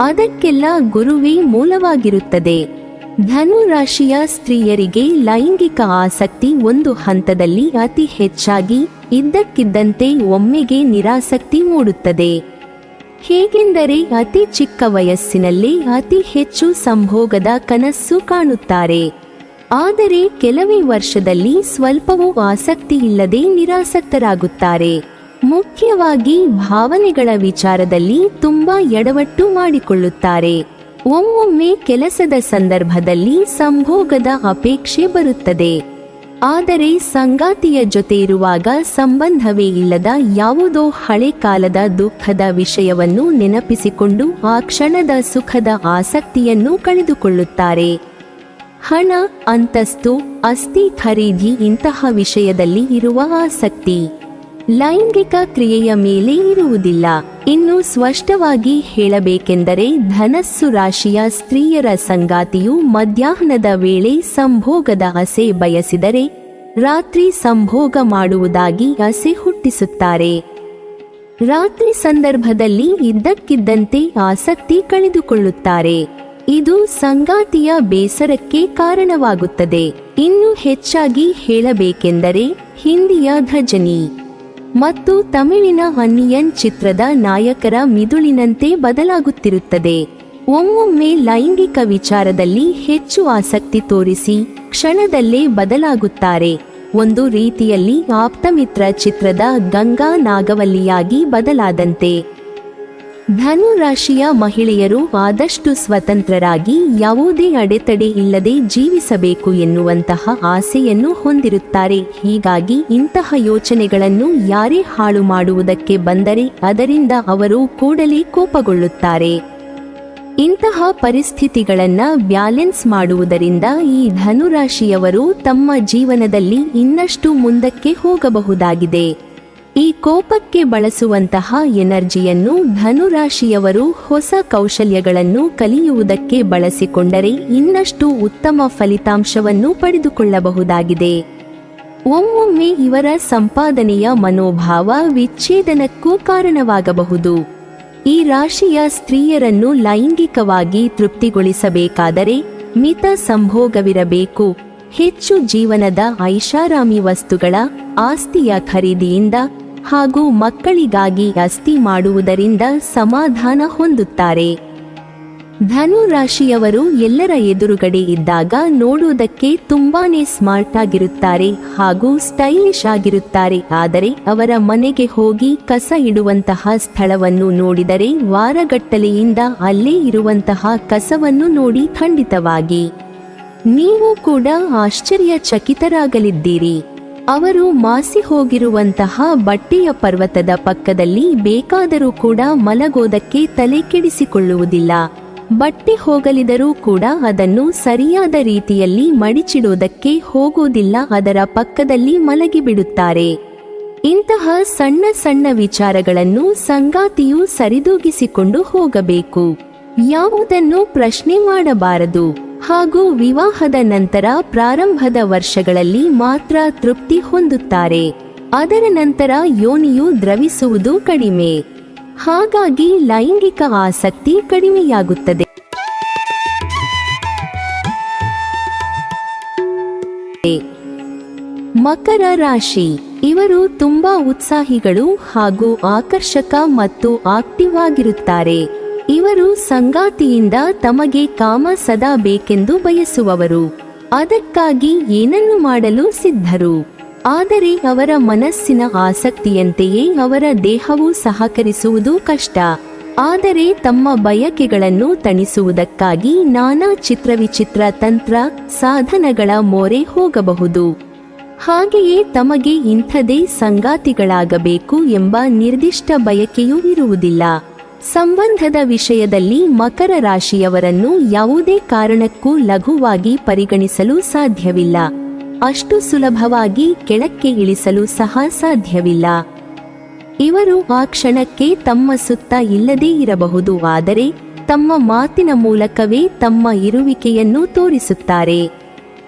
ಅದಕ್ಕೆಲ್ಲ ಗುರುವೇ ಮೂಲವಾಗಿರುತ್ತದೆ. ಧನು ರಾಶಿಯ ಸ್ತ್ರೀಯರಿಗೆ ಲೈಂಗಿಕ ಆಸಕ್ತಿ ಒಂದು ಹಂತದಲ್ಲಿ ಅತಿ ಹೆಚ್ಚಾಗಿ ಇದ್ದಕ್ಕಿದ್ದಂತೆ ಒಮ್ಮೆಗೆ ನಿರಾಸಕ್ತಿ ಮೂಡುತ್ತದೆ. ಹೇಗೆಂದರೆ ಅತಿ ಚಿಕ್ಕ ವಯಸ್ಸಿನಲ್ಲೇ ಅತಿ ಹೆಚ್ಚು ಸಂಭೋಗದ ಕನಸು ಕಾಣುತ್ತಾರೆ. ಆದರೆ ಕೆಲವೇ ವರ್ಷದಲ್ಲಿ ಸ್ವಲ್ಪವೂ ಆಸಕ್ತಿ ಇಲ್ಲದೆ ನಿರಾಸಕ್ತರಾಗುತ್ತಾರೆ. ಮುಖ್ಯವಾಗಿ ಭಾವನೆಗಳ ವಿಚಾರದಲ್ಲಿ ತುಂಬಾ ಎಡವಟ್ಟು ಮಾಡಿಕೊಳ್ಳುತ್ತಾರೆ. ಒಮ್ಮೊಮ್ಮೆ ಕೆಲಸದ ಸಂದರ್ಭದಲ್ಲಿ ಸಂಭೋಗದ ಅಪೇಕ್ಷೆ ಬರುತ್ತದೆ. ಆದರೆ ಸಂಗಾತಿಯ ಜೊತೆ ಇರುವಾಗ ಸಂಬಂಧವೇ ಇಲ್ಲದ ಯಾವುದೋ ಹಳೆ ಕಾಲದ ದುಃಖದ ವಿಷಯವನ್ನು ನೆನಪಿಸಿಕೊಂಡು ಆ ಕ್ಷಣದ ಸುಖದ ಆಸಕ್ತಿಯನ್ನು ಕಳೆದುಕೊಳ್ಳುತ್ತಾರೆ. ಹಣ, ಅಂತಸ್ತು, ಆಸ್ತಿ ಖರೀದಿ ಇಂತಹ ವಿಷಯದಲ್ಲಿ ಇರುವ ಆಸಕ್ತಿ ಲೈಂಗಿಕ ಕ್ರಿಯೆಯ ಮೇಲೆ ಇರುವುದಿಲ್ಲ. ಇನ್ನು ಸ್ಪಷ್ಟವಾಗಿ ಹೇಳಬೇಕೆಂದರೆ ಧನಸ್ಸು ರಾಶಿಯ ಸ್ತ್ರೀಯರ ಸಂಗಾತಿಯು ಮಧ್ಯಾಹ್ನದ ವೇಳೆ ಸಂಭೋಗದ ಆಸೆ ಬಯಸಿದರೆ ರಾತ್ರಿ ಸಂಭೋಗ ಮಾಡುವುದಾಗಿ ಆಸೆ ಹುಟ್ಟಿಸುತ್ತಾರೆ. ರಾತ್ರಿ ಸಂದರ್ಭದಲ್ಲಿ ಇದ್ದಕ್ಕಿದ್ದಂತೆ ಆಸಕ್ತಿ ಕಳೆದುಕೊಳ್ಳುತ್ತಾರೆ. ಇದು ಸಂಗಾತಿಯ ಬೇಸರಕ್ಕೆ ಕಾರಣವಾಗುತ್ತದೆ. ಇನ್ನು ಹೆಚ್ಚಾಗಿ ಹೇಳಬೇಕೆಂದರೆ ಹಿಂದಿಯ ಘಜನಿ ಮತ್ತು ತಮಿಳಿನ ಅನ್ನಿಯನ್ ಚಿತ್ರದ ನಾಯಕರ ಮಿದುಳಿನಂತೆ ಬದಲಾಗುತ್ತಿರುತ್ತದೆ. ಒಮ್ಮೊಮ್ಮೆ ಲೈಂಗಿಕ ವಿಚಾರದಲ್ಲಿ ಹೆಚ್ಚು ಆಸಕ್ತಿ ತೋರಿಸಿ ಕ್ಷಣದಲ್ಲೇ ಬದಲಾಗುತ್ತಾರೆ. ಒಂದು ರೀತಿಯಲ್ಲಿ ಆಪ್ತಮಿತ್ರ ಚಿತ್ರದ ಗಂಗಾ ನಾಗವಲ್ಲಿಯಾಗಿ ಬದಲಾದಂತೆ. ಧನು ರಾಶಿಯ ಮಹಿಳೆಯರು ಆದಷ್ಟು ಸ್ವತಂತ್ರರಾಗಿ ಯಾವುದೇ ಅಡೆತಡೆ ಇಲ್ಲದೆ ಜೀವಿಸಬೇಕು ಎನ್ನುವಂತಹ ಆಸೆಯನ್ನು ಹೊಂದಿರುತ್ತಾರೆ. ಹೀಗಾಗಿ ಇಂತಹ ಯೋಚನೆಗಳನ್ನು ಯಾರೇ ಹಾಳು ಮಾಡುವುದಕ್ಕೆ ಬಂದರೆ ಅದರಿಂದ ಅವರು ಕೂಡಲೇ ಕೋಪಗೊಳ್ಳುತ್ತಾರೆ. ಇಂತಹ ಪರಿಸ್ಥಿತಿಗಳನ್ನು ಬ್ಯಾಲೆನ್ಸ್ ಮಾಡುವುದರಿಂದ ಈ ಧನುರಾಶಿಯವರು ತಮ್ಮ ಜೀವನದಲ್ಲಿ ಇನ್ನಷ್ಟು ಮುಂದಕ್ಕೆ ಹೋಗಬಹುದಾಗಿದೆ. ಈ ಕೋಪಕ್ಕೆ ಬಳಸುವಂತಹ ಎನರ್ಜಿಯನ್ನು ಧನುರಾಶಿಯವರು ಹೊಸ ಕೌಶಲ್ಯಗಳನ್ನು ಕಲಿಯುವುದಕ್ಕೆ ಬಳಸಿಕೊಂಡರೆ ಇನ್ನಷ್ಟು ಉತ್ತಮ ಫಲಿತಾಂಶವನ್ನು ಪಡೆದುಕೊಳ್ಳಬಹುದಾಗಿದೆ. ಒಮ್ಮೊಮ್ಮೆ ಇವರ ಸಂಪಾದನೆಯ ಮನೋಭಾವ ವಿಚ್ಛೇದನಕ್ಕೂ ಕಾರಣವಾಗಬಹುದು. ಈ ರಾಶಿಯ ಸ್ತ್ರೀಯರನ್ನು ಲೈಂಗಿಕವಾಗಿ ತೃಪ್ತಿಗೊಳಿಸಬೇಕಾದರೆ ಮಿತ ಸಂಭೋಗವಿರಬೇಕು. ಹೆಚ್ಚು ಜೀವನದ ಐಷಾರಾಮಿ ವಸ್ತುಗಳ ಆಸ್ತಿಯ ಖರೀದಿಯಿಂದ ಹಾಗೂ ಮಕ್ಕಳಿಗಾಗಿ ಆಸ್ತಿ ಮಾಡುವುದರಿಂದ ಸಮಾಧಾನ ಹೊಂದುತ್ತಾರೆ. ಧನು ರಾಶಿಯವರು ಎಲ್ಲರ ಎದುರುಗಡೆ ಇದ್ದಾಗ ನೋಡುವುದಕ್ಕೆ ತುಂಬಾನೇ ಸ್ಮಾರ್ಟ್ ಆಗಿರುತ್ತಾರೆ ಹಾಗೂ ಸ್ಟೈಲಿಶ್ ಆಗಿರುತ್ತಾರೆ. ಆದರೆ ಅವರ ಮನೆಗೆ ಹೋಗಿ ಕಸ ಇಡುವಂತಹ ಸ್ಥಳವನ್ನು ನೋಡಿದರೆ ವಾರಗಟ್ಟಲೆಯಿಂದ ಅಲ್ಲೇ ಇರುವಂತಹ ಕಸವನ್ನು ನೋಡಿ ಖಂಡಿತವಾಗಿ ನೀವು ಕೂಡ ಆಶ್ಚರ್ಯಚಕಿತರಾಗಲಿದ್ದೀರಿ. ಅವರು ಮಾಸಿ ಹೋಗಿರುವಂತಹ ಬಟ್ಟೆಯ ಪರ್ವತದ ಪಕ್ಕದಲ್ಲಿ ಬೇಕಾದರೂ ಕೂಡ ಮಲಗೋದಕ್ಕೆ ತಲೆ ಕೆಡಿಸಿಕೊಳ್ಳುವುದಿಲ್ಲ. ಬಟ್ಟೆ ಹೋಗಲಿದರೂ ಕೂಡ ಅದನ್ನು ಸರಿಯಾದ ರೀತಿಯಲ್ಲಿ ಮಡಿಚಿಡುವುದಕ್ಕೆ ಹೋಗುವುದಿಲ್ಲ, ಅದರ ಪಕ್ಕದಲ್ಲಿ ಮಲಗಿಬಿಡುತ್ತಾರೆ. ಇಂತಹ ಸಣ್ಣ ಸಣ್ಣ ವಿಚಾರಗಳನ್ನು ಸಂಗಾತಿಯು ಸರಿದೂಗಿಸಿಕೊಂಡು ಹೋಗಬೇಕು. ಯಾವುದನ್ನು ಪ್ರಶ್ನೆ ಮಾಡಬಾರದು ಹಾಗೂ ವಿವಾಹದ ನಂತರ ಪ್ರಾರಂಭದ ವರ್ಷಗಳಲ್ಲಿ ಮಾತ್ರ ತೃಪ್ತಿ ಹೊಂದುತ್ತಾರೆ. ಅದರ ನಂತರ ಯೋನಿಯು ದ್ರವಿಸುವುದು ಕಡಿಮೆ, ಹಾಗಾಗಿ ಲೈಂಗಿಕ ಆಸಕ್ತಿ ಕಡಿಮೆಯಾಗುತ್ತದೆ. ಮಕರ ರಾಶಿ ಇವರು ತುಂಬಾ ಉತ್ಸಾಹಿಗಳು ಹಾಗೂ ಆಕರ್ಷಕ ಮತ್ತು ಆಕ್ಟಿವ್ ಆಗಿರುತ್ತಾರೆ. ಇವರು ಸಂಗಾತಿಯಿಂದ ತಮಗೆ ಕಾಮ ಸದಾ ಬೇಕೆಂದು ಬಯಸುವವರು, ಅದಕ್ಕಾಗಿ ಏನನ್ನು ಮಾಡಲು ಸಿದ್ಧರು. ಆದರೆ ಅವರ ಮನಸ್ಸಿನ ಆಸಕ್ತಿಯಂತೆಯೇ ಅವರ ದೇಹವು ಸಹಕರಿಸುವುದು ಕಷ್ಟ. ಆದರೆ ತಮ್ಮ ಬಯಕೆಗಳನ್ನು ತಣಿಸುವುದಕ್ಕಾಗಿ ನಾನಾ ಚಿತ್ರವಿಚಿತ್ರ ತಂತ್ರ ಸಾಧನಗಳ ಮೊರೆ ಹೋಗಬಹುದು. ಹಾಗೆಯೇ ತಮಗೆ ಇಂಥದೇ ಸಂಗಾತಿಗಳಾಗಬೇಕು ಎಂಬ ನಿರ್ದಿಷ್ಟ ಬಯಕೆಯೂ ಇರುವುದಿಲ್ಲ. ಸಂಬಂಧದ ವಿಷಯದಲ್ಲಿ ಮಕರ ರಾಶಿಯವರನ್ನು ಯಾವುದೇ ಕಾರಣಕ್ಕೂ ಲಘುವಾಗಿ ಪರಿಗಣಿಸಲು ಸಾಧ್ಯವಿಲ್ಲ. ಅಷ್ಟು ಸುಲಭವಾಗಿ ಕೆಳಕ್ಕೆ ಇಳಿಸಲು ಸಹ ಸಾಧ್ಯವಿಲ್ಲ. ಇವರು ಆ ಕ್ಷಣಕ್ಕೆ ತಮ್ಮ ಸುತ್ತ ಇಲ್ಲದೇ ಇರಬಹುದು, ಆದರೆ ತಮ್ಮ ಮಾತಿನ ಮೂಲಕವೇ ತಮ್ಮ ಇರುವಿಕೆಯನ್ನು ತೋರಿಸುತ್ತಾರೆ.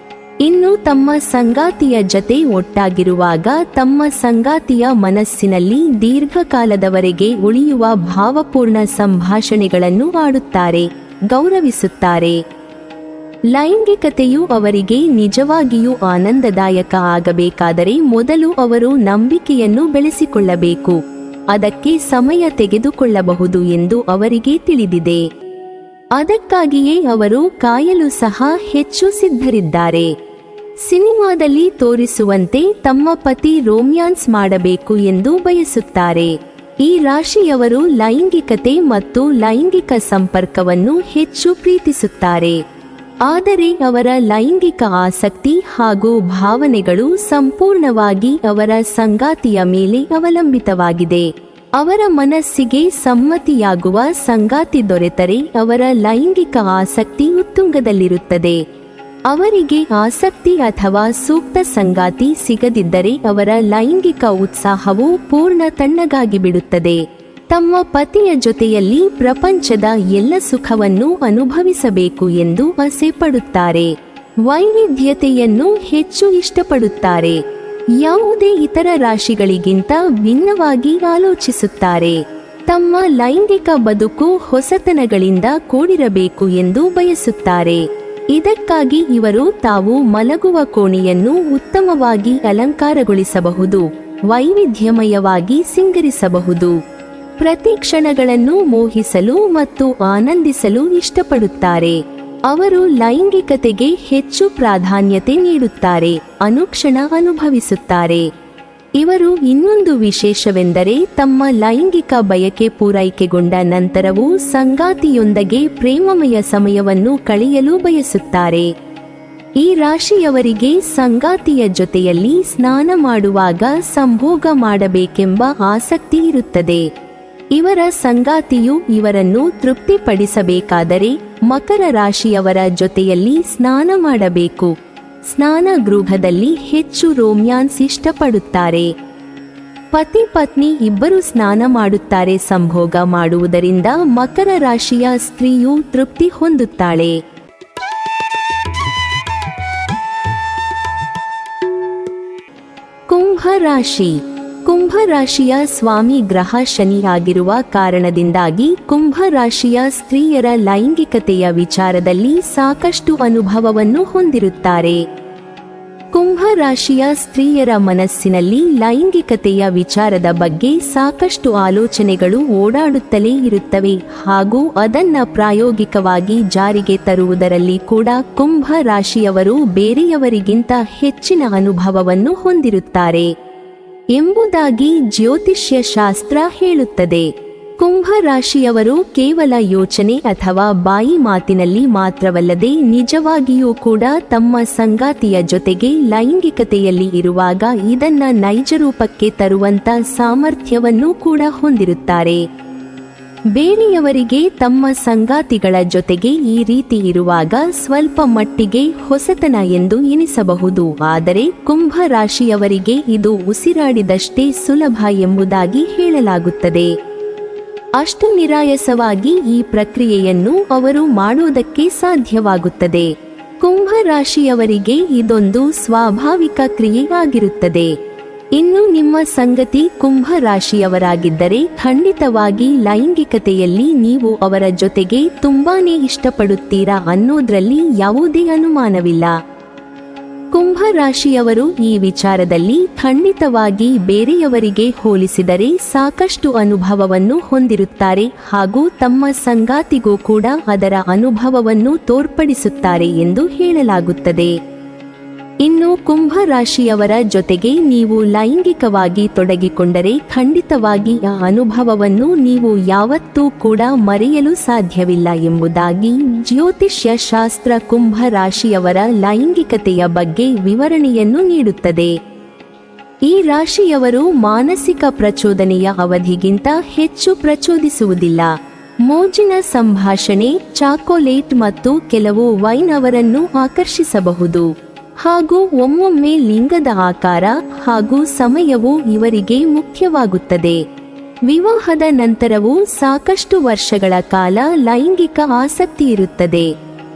ಇನ್ನು ತಮ್ಮ ಸಂಗಾತಿಯ ಜತೆ ಒಟ್ಟಾಗಿರುವಾಗ ತಮ್ಮ ಸಂಗಾತಿಯ ಮನಸ್ಸಿನಲ್ಲಿ ದೀರ್ಘಕಾಲದವರೆಗೆ ಉಳಿಯುವ ಭಾವಪೂರ್ಣ ಸಂಭಾಷಣೆಗಳನ್ನು ಆಡುತ್ತಾರೆ, ಗೌರವಿಸುತ್ತಾರೆ. ಲೈಂಗಿಕತೆಯು ಅವರಿಗೆ ನಿಜವಾಗಿಯೂ ಆನಂದದಾಯಕ ಆಗಬೇಕಾದರೆ ಮೊದಲು ಅವರು ನಂಬಿಕೆಯನ್ನು ಬೆಳೆಸಿಕೊಳ್ಳಬೇಕು. ಅದಕ್ಕೆ ಸಮಯ ತೆಗೆದುಕೊಳ್ಳಬಹುದು ಎಂದು ಅವರಿಗೆ ತಿಳಿದಿದೆ. ಅದಕ್ಕಾಗಿಯೇ ಅವರು ಕಾಯಲು ಸಹ ಹೆಚ್ಚು ಸಿದ್ಧರಿದ್ದಾರೆ. ಸಿನಿಮಾದಲ್ಲಿ ತೋರಿಸುವಂತೆ ತಮ್ಮ ಪತಿ ರೋಮ್ಯಾನ್ಸ್ ಮಾಡಬೇಕು ಎಂದು ಬಯಸುತ್ತಾರೆ. ಈ ರಾಶಿಯವರು ಲೈಂಗಿಕತೆ ಮತ್ತು ಲೈಂಗಿಕ ಸಂಪರ್ಕವನ್ನು ಹೆಚ್ಚು ಪ್ರೀತಿಸುತ್ತಾರೆ. ಆದರೆ ಅವರ ಲೈಂಗಿಕ ಆಸಕ್ತಿ ಹಾಗೂ ಭಾವನೆಗಳು ಸಂಪೂರ್ಣವಾಗಿ ಅವರ ಸಂಗಾತಿಯ ಮೇಲೆ ಅವಲಂಬಿತವಾಗಿದೆ. ಅವರ ಮನಸ್ಸಿಗೆ ಸಮ್ಮತಿಯಾಗುವ ಸಂಗಾತಿ ದೊರೆತರೆ ಅವರ ಲೈಂಗಿಕ ಆಸಕ್ತಿ ಉತ್ತುಂಗದಲ್ಲಿರುತ್ತದೆ. ಅವರಿಗೆ ಆಸಕ್ತಿ ಅಥವಾ ಸೂಕ್ತ ಸಂಗಾತಿ ಸಿಗದಿದ್ದರೆ ಅವರ ಲೈಂಗಿಕ ಉತ್ಸಾಹವು ಪೂರ್ಣ ತಣ್ಣಗಾಗಿ ಬಿಡುತ್ತದೆ. ತಮ್ಮ ಪತಿಯ ಜೊತೆಯಲ್ಲಿ ಪ್ರಪಂಚದ ಎಲ್ಲ ಸುಖವನ್ನು ಅನುಭವಿಸಬೇಕು ಎಂದು ಆಸೆ ಪಡುತ್ತಾರೆ. ವೈವಿಧ್ಯತೆಯನ್ನು ಹೆಚ್ಚು ಇಷ್ಟಪಡುತ್ತಾರೆ. ಯಾವುದೇ ಇತರ ರಾಶಿಗಳಿಗಿಂತ ಭಿನ್ನವಾಗಿ ಆಲೋಚಿಸುತ್ತಾರೆ. ತಮ್ಮ ಲೈಂಗಿಕ ಬದುಕು ಹೊಸತನಗಳಿಂದ ಕೂಡಿರಬೇಕು ಎಂದು ಬಯಸುತ್ತಾರೆ. ಇದಕ್ಕಾಗಿ ಇವರು ತಾವು ಮಲಗುವ ಕೋಣೆಯನ್ನು ಉತ್ತಮವಾಗಿ ಅಲಂಕಾರಗೊಳಿಸಬಹುದು, ವೈವಿಧ್ಯಮಯವಾಗಿ ಸಿಂಗರಿಸಬಹುದು. ಪ್ರತಿ ಕ್ಷಣಗಳನ್ನು ಮೋಹಿಸಲು ಮತ್ತು ಆನಂದಿಸಲು ಇಷ್ಟಪಡುತ್ತಾರೆ. ಅವರು ಲೈಂಗಿಕತೆಗೆ ಹೆಚ್ಚು ಪ್ರಾಧಾನ್ಯತೆ ನೀಡುತ್ತಾರೆ, ಅನುಕ್ಷಣ ಅನುಭವಿಸುತ್ತಾರೆ. ಇವರು ಇನ್ನೊಂದು ವಿಶೇಷವೆಂದರೆ ತಮ್ಮ ಲೈಂಗಿಕ ಬಯಕೆ ಪೂರೈಕೆಗೊಂಡ ನಂತರವೂ ಸಂಗಾತಿಯೊಂದಿಗೆ ಪ್ರೇಮಮಯ ಸಮಯವನ್ನು ಕಳೆಯಲು ಬಯಸುತ್ತಾರೆ. ಈ ರಾಶಿಯವರಿಗೆ ಸಂಗಾತಿಯ ಜೊತೆಯಲ್ಲಿ ಸ್ನಾನ ಮಾಡುವಾಗ ಸಂಭೋಗ ಮಾಡಬೇಕೆಂಬ ಆಸಕ್ತಿ ಇರುತ್ತದೆ. ಇವರ ಸಂಗಾತಿಯು ಇವರನ್ನು ತೃಪ್ತಿಪಡಿಸಬೇಕಾದರೆ ಮಕರ ರಾಶಿಯವರ ಜೊತೆಯಲ್ಲಿ ಸ್ನಾನ ಮಾಡಬೇಕು. ಸ್ನಾನ ಗೃಹದಲ್ಲಿ ಹೆಚ್ಚು ರೋಮ್ಯಾನ್ಸ್ ಇಷ್ಟಪಡುತ್ತಾರೆ. ಪತಿ ಪತ್ನಿ ಇಬ್ಬರು ಸ್ನಾನ ಮಾಡುತ್ತಾರೆ. ಸಂಭೋಗ ಮಾಡುವುದರಿಂದ ಮಕರ ರಾಶಿಯ ಸ್ತ್ರೀಯು ತೃಪ್ತಿ ಹೊಂದುತ್ತಾಳೆ. ಕುಂಭ ರಾಶಿ. ಕುಂಭ ರಾಶಿಯ ಸ್ವಾಮಿ ಗ್ರಹ ಶನಿ ಆಗಿರುವ ಕಾರಣದಿಂದಾಗಿ ಕುಂಭ ರಾಶಿಯ ಸ್ತ್ರೀಯರ ಲೈಂಗಿಕತೆಯ ವಿಚಾರದಲ್ಲಿ ಸಾಕಷ್ಟು ಅನುಭವವನ್ನು ಹೊಂದಿರುತ್ತಾರೆ. ಕುಂಭ ರಾಶಿಯ ಸ್ತ್ರೀಯರ ಮನಸ್ಸಿನಲ್ಲಿ ಲೈಂಗಿಕತೆಯ ವಿಚಾರದ ಬಗ್ಗೆ ಸಾಕಷ್ಟು ಆಲೋಚನೆಗಳು ಓಡಾಡುತ್ತಲೇ ಇರುತ್ತವೆ ಹಾಗೂ ಅದನ್ನ ಪ್ರಾಯೋಗಿಕವಾಗಿ ಜಾರಿಗೆ ತರುವುದರಲ್ಲಿ ಕೂಡ ಕುಂಭ ರಾಶಿಯವರು ಬೇರೆಯವರಿಗಿಂತ ಹೆಚ್ಚಿನ ಅನುಭವವನ್ನು ಹೊಂದಿರುತ್ತಾರೆ ಎಂಬುದಾಗಿ ಜ್ಯೋತಿಷ್ಯ ಶಾಸ್ತ್ರ ಹೇಳುತ್ತದೆ. ಕುಂಭ ರಾಶಿಯವರು ಕೇವಲ ಯೋಚನೆ ಅಥವಾ ಬಾಯಿ ಮಾತಿನಲ್ಲಿ ಮಾತ್ರವಲ್ಲದೆ ನಿಜವಾಗಿಯೂ ಕೂಡ ತಮ್ಮ ಸಂಗಾತಿಯ ಜೊತೆಗೆ ಲೈಂಗಿಕತೆಯಲ್ಲಿ ಇರುವಾಗ ಇದನ್ನ ನೈಜರೂಪಕ್ಕೆ ತರುವಂತ ಸಾಮರ್ಥ್ಯವನ್ನು ಕೂಡ ಹೊಂದಿರುತ್ತಾರೆ. ಬೇರೆಯವರಿಗೆ ತಮ್ಮ ಸಂಗಾತಿಗಳ ಜೊತೆಗೆ ಈ ರೀತಿ ಇರುವಾಗ ಸ್ವಲ್ಪ ಮಟ್ಟಿಗೆ ಹೊಸತನ ಎಂದು ಎನಿಸಬಹುದು. ಆದರೆ ಕುಂಭ ರಾಶಿಯವರಿಗೆ ಇದು ಉಸಿರಾಡಿದಷ್ಟೇ ಸುಲಭ ಎಂಬುದಾಗಿ ಹೇಳಲಾಗುತ್ತದೆ. ಅಷ್ಟು ನಿರಾಯಸವಾಗಿ ಈ ಪ್ರಕ್ರಿಯೆಯನ್ನು ಅವರು ಮಾಡುವುದಕ್ಕೆ ಸಾಧ್ಯವಾಗುತ್ತದೆ. ಕುಂಭ ರಾಶಿಯವರಿಗೆ ಇದೊಂದು ಸ್ವಾಭಾವಿಕ ಕ್ರಿಯೆ ಆಗಿರುತ್ತದೆ. ಇನ್ನು ನಿಮ್ಮ ಸಂಗತಿ ಕುಂಭ ರಾಶಿಯವರಾಗಿದ್ದರೆ ಖಂಡಿತವಾಗಿ ಲೈಂಗಿಕತೆಯಲ್ಲಿ ನೀವು ಅವರ ಜೊತೆಗೆ ತುಂಬಾನೇ ಇಷ್ಟಪಡುತ್ತೀರಾ ಅನ್ನೋದ್ರಲ್ಲಿ ಯಾವುದೇ ಅನುಮಾನವಿಲ್ಲ. ಕುಂಭ ರಾಶಿಯವರು ಈ ವಿಚಾರದಲ್ಲಿ ಖಂಡಿತವಾಗಿ ಬೇರೆಯವರಿಗೆ ಹೋಲಿಸಿದರೆ ಸಾಕಷ್ಟು ಅನುಭವವನ್ನು ಹೊಂದಿರುತ್ತಾರೆ ಹಾಗೂ ತಮ್ಮ ಸಂಗಾತಿಗೂ ಕೂಡ ಅದರ ಅನುಭವವನ್ನು ತೋರ್ಪಡಿಸುತ್ತಾರೆ ಎಂದು ಹೇಳಲಾಗುತ್ತದೆ. ಇನ್ನು ಕುಂಭ ರಾಶಿಯವರ ಜೊತೆಗೆ ನೀವು ಲೈಂಗಿಕವಾಗಿ ತೊಡಗಿಕೊಂಡರೆ ಖಂಡಿತವಾಗಿ ಆ ಅನುಭವವನ್ನು ನೀವು ಯಾವತ್ತೂ ಕೂಡ ಮರೆಯಲು ಸಾಧ್ಯವಿಲ್ಲ ಎಂಬುದಾಗಿ ಜ್ಯೋತಿಷ್ಯ ಶಾಸ್ತ್ರ ಕುಂಭ ರಾಶಿಯವರ ಲೈಂಗಿಕತೆಯ ಬಗ್ಗೆ ವಿವರಣೆಯನ್ನು ನೀಡುತ್ತದೆ. ಈ ರಾಶಿಯವರು ಮಾನಸಿಕ ಪ್ರಚೋದನೆಯ ಅವಧಿಗಿಂತ ಹೆಚ್ಚು ಪ್ರಚೋದಿಸುವುದಿಲ್ಲ. ಮೋಜಿನ ಸಂಭಾಷಣೆ, ಚಾಕೊಲೇಟ್ ಮತ್ತು ಕೆಲವು ವೈನ್ ಅವರನ್ನು ಆಕರ್ಷಿಸಬಹುದು ಹಾಗೂ ಒಮ್ಮೊಮ್ಮೆ ಲಿಂಗದ ಆಕಾರ ಹಾಗೂ ಸಮಯವು ಇವರಿಗೆ ಮುಖ್ಯವಾಗುತ್ತದೆ. ವಿವಾಹದ ನಂತರವೂ ಸಾಕಷ್ಟು ವರ್ಷಗಳ ಕಾಲ ಲೈಂಗಿಕ ಆಸಕ್ತಿ ಇರುತ್ತದೆ.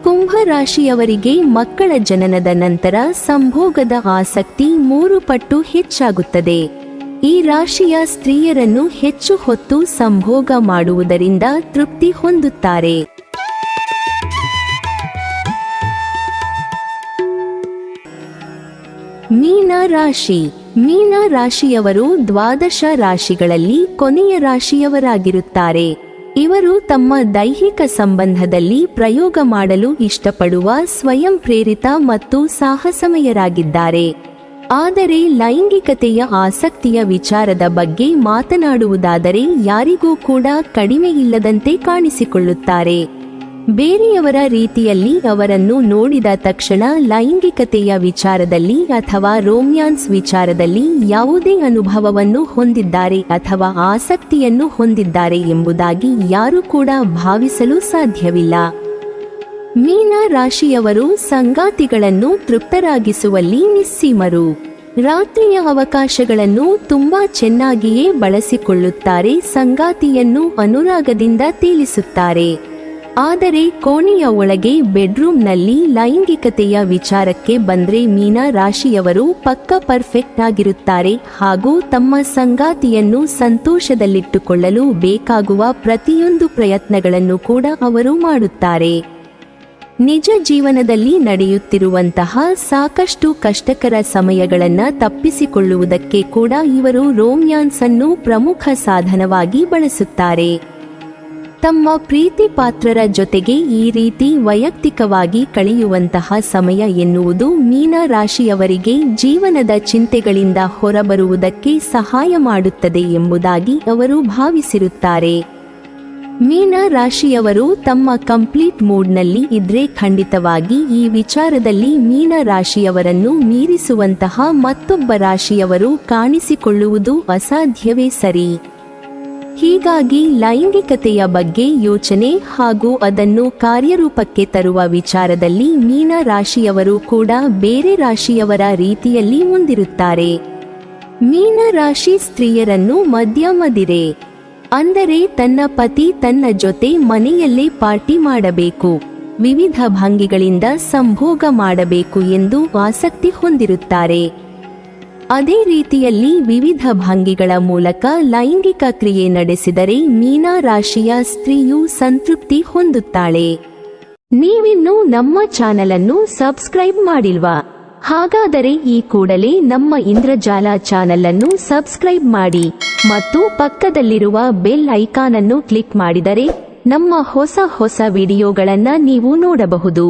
ಕುಂಭ ರಾಶಿಯವರಿಗೆ ಮಕ್ಕಳ ಜನನದ ನಂತರ ಸಂಭೋಗದ ಆಸಕ್ತಿ 3 ಪಟ್ಟು ಹೆಚ್ಚಾಗುತ್ತದೆ. ಈ ರಾಶಿಯ ಸ್ತ್ರೀಯರನ್ನು ಹೆಚ್ಚು ಹೊತ್ತು ಸಂಭೋಗ ಮಾಡುವುದರಿಂದ ತೃಪ್ತಿ ಹೊಂದುತ್ತಾರೆ. ಮೀನ ರಾಶಿ. ಮೀನ ರಾಶಿಯವರು 12 ರಾಶಿಗಳಲ್ಲಿ ಕೊನೆಯ ರಾಶಿಯವರಾಗಿರುತ್ತಾರೆ. ಇವರು ತಮ್ಮ ದೈಹಿಕ ಸಂಬಂಧದಲ್ಲಿ ಪ್ರಯೋಗ ಮಾಡಲು ಇಷ್ಟಪಡುವ ಸ್ವಯಂ ಪ್ರೇರಿತ ಮತ್ತು ಸಾಹಸಮಯರಾಗಿದ್ದಾರೆ. ಆದರೆ ಲೈಂಗಿಕತೆಯ ಆಸಕ್ತಿಯ ವಿಚಾರದ ಬಗ್ಗೆ ಮಾತನಾಡುವುದಾದರೆ ಯಾರಿಗೂ ಕೂಡ ಕಡಿಮೆ ಇಲ್ಲದಂತೆ ಕಾಣಿಸಿಕೊಳ್ಳುತ್ತಾರೆ. ಬೇರೆಯವರ ರೀತಿಯಲ್ಲಿ ಅವರನ್ನು ನೋಡಿದ ತಕ್ಷಣ ಲೈಂಗಿಕತೆಯ ವಿಚಾರದಲ್ಲಿ ಅಥವಾ ರೋಮ್ಯಾನ್ಸ್ ವಿಚಾರದಲ್ಲಿ ಯಾವುದೇ ಅನುಭವವನ್ನು ಹೊಂದಿದ್ದಾರೆ ಅಥವಾ ಆಸಕ್ತಿಯನ್ನು ಹೊಂದಿದ್ದಾರೆ ಎಂಬುದಾಗಿ ಯಾರೂ ಕೂಡ ಭಾವಿಸಲು ಸಾಧ್ಯವಿಲ್ಲ. ಮೀನ ರಾಶಿಯವರು ಸಂಗಾತಿಗಳನ್ನು ತೃಪ್ತರಾಗಿಸುವಲ್ಲಿ ನಿಸ್ಸೀಮರು. ರಾತ್ರಿಯ ಅವಕಾಶಗಳನ್ನು ತುಂಬಾ ಚೆನ್ನಾಗಿಯೇ ಬಳಸಿಕೊಳ್ಳುತ್ತಾರೆ. ಸಂಗಾತಿಯನ್ನು ಅನುರಾಗದಿಂದ ತೇಲಿಸುತ್ತಾರೆ. ಆದರೆ ಕೋಣೆಯ ಒಳಗೆ ಬೆಡ್ರೂಮ್ನಲ್ಲಿ ಲೈಂಗಿಕತೆಯ ವಿಚಾರಕ್ಕೆ ಬಂದ್ರೆ ಮೀನ ರಾಶಿಯವರು ಪಕ್ಕ ಪರ್ಫೆಕ್ಟ್ ಆಗಿರುತ್ತಾರೆ ಹಾಗೂ ತಮ್ಮ ಸಂಗಾತಿಯನ್ನು ಸಂತೋಷದಲ್ಲಿಟ್ಟುಕೊಳ್ಳಲು ಬೇಕಾಗುವ ಪ್ರತಿಯೊಂದು ಪ್ರಯತ್ನಗಳನ್ನು ಕೂಡ ಅವರು ಮಾಡುತ್ತಾರೆ. ನಿಜ ಜೀವನದಲ್ಲಿ ನಡೆಯುತ್ತಿರುವಂತಹ ಸಾಕಷ್ಟು ಕಷ್ಟಕರ ಸಮಯಗಳನ್ನು ತಪ್ಪಿಸಿಕೊಳ್ಳುವುದಕ್ಕೆ ಕೂಡ ಇವರು ರೋಮ್ಯಾನ್ಸ್ ಅನ್ನು ಪ್ರಮುಖ ಸಾಧನವಾಗಿ ಬಳಸುತ್ತಾರೆ. ತಮ್ಮ ಪ್ರೀತಿ ಪಾತ್ರರ ಜೊತೆಗೆ ಈ ರೀತಿ ವೈಯಕ್ತಿಕವಾಗಿ ಕಳೆಯುವಂತಹ ಸಮಯ ಎನ್ನುವುದು ಮೀನ ರಾಶಿಯವರಿಗೆ ಜೀವನದ ಚಿಂತೆಗಳಿಂದ ಹೊರಬರುವುದಕ್ಕೆ ಸಹಾಯ ಮಾಡುತ್ತದೆ ಎಂಬುದಾಗಿ ಅವರು ಭಾವಿಸಿರುತ್ತಾರೆ. ಮೀನ ರಾಶಿಯವರು ತಮ್ಮ ಕಂಪ್ಲೀಟ್ ಮೂಡ್ನಲ್ಲಿ ಇದ್ರೆ ಖಂಡಿತವಾಗಿ ಈ ವಿಚಾರದಲ್ಲಿ ಮೀನ ರಾಶಿಯವರನ್ನು ಮೀರಿಸುವಂತಹ ಮತ್ತೊಬ್ಬ ರಾಶಿಯವರು ಕಾಣಿಸಿಕೊಳ್ಳುವುದು ಅಸಾಧ್ಯವೇ ಸರಿ. ಹೀಗಾಗಿ ಲೈಂಗಿಕತೆಯ ಬಗ್ಗೆ ಯೋಚನೆ ಹಾಗೂ ಅದನ್ನು ಕಾರ್ಯರೂಪಕ್ಕೆ ತರುವ ವಿಚಾರದಲ್ಲಿ ಮೀನ ರಾಶಿಯವರು ಕೂಡ ಬೇರೆ ರಾಶಿಯವರ ರೀತಿಯಲ್ಲಿ ಮುಂದಿರುತ್ತಾರೆ. ಮೀನ ರಾಶಿ ಸ್ತ್ರೀಯರನ್ನು ಮಧ್ಯಮದಿರೆ ಅಂದರೆ ತನ್ನ ಪತಿ ತನ್ನ ಜೊತೆ ಮನೆಯಲ್ಲೇ ಪಾರ್ಟಿ ಮಾಡಬೇಕು, ವಿವಿಧ ಭಂಗಿಗಳಿಂದ ಸಂಭೋಗ ಮಾಡಬೇಕು ಎಂದು ಆಸಕ್ತಿ ಹೊಂದಿರುತ್ತಾರೆ. ಅದೇ ರೀತಿಯಲ್ಲಿ ವಿವಿಧ ಭಂಗಿಗಳ ಮೂಲಕ ಲೈಂಗಿಕ ಕ್ರಿಯೆ ನಡೆಸಿದರೆ ಮೀನ ರಾಶಿಯ ಸ್ತ್ರೀಯು ಸಂತೃಪ್ತಿ ಹೊಂದುತ್ತಾಳೆ. ನೀವಿನ್ನೂ ನಮ್ಮ ಚಾನೆಲ್ ಅನ್ನು ಸಬ್ಸ್ಕ್ರೈಬ್ ಮಾಡಿಲ್ವಾ? ಹಾಗಾದರೆ ಈ ಕೂಡಲೇ ನಮ್ಮ ಇಂದ್ರಜಾಲ ಚಾನೆಲ್ ಅನ್ನು ಸಬ್ಸ್ಕ್ರೈಬ್ ಮಾಡಿ ಮತ್ತು ಪಕ್ಕದಲ್ಲಿರುವ ಬೆಲ್ ಐಕಾನ್ ಅನ್ನು ಕ್ಲಿಕ್ ಮಾಡಿದರೆ ನಮ್ಮ ಹೊಸ ವಿಡಿಯೋಗಳನ್ನು ನೀವು ನೋಡಬಹುದು.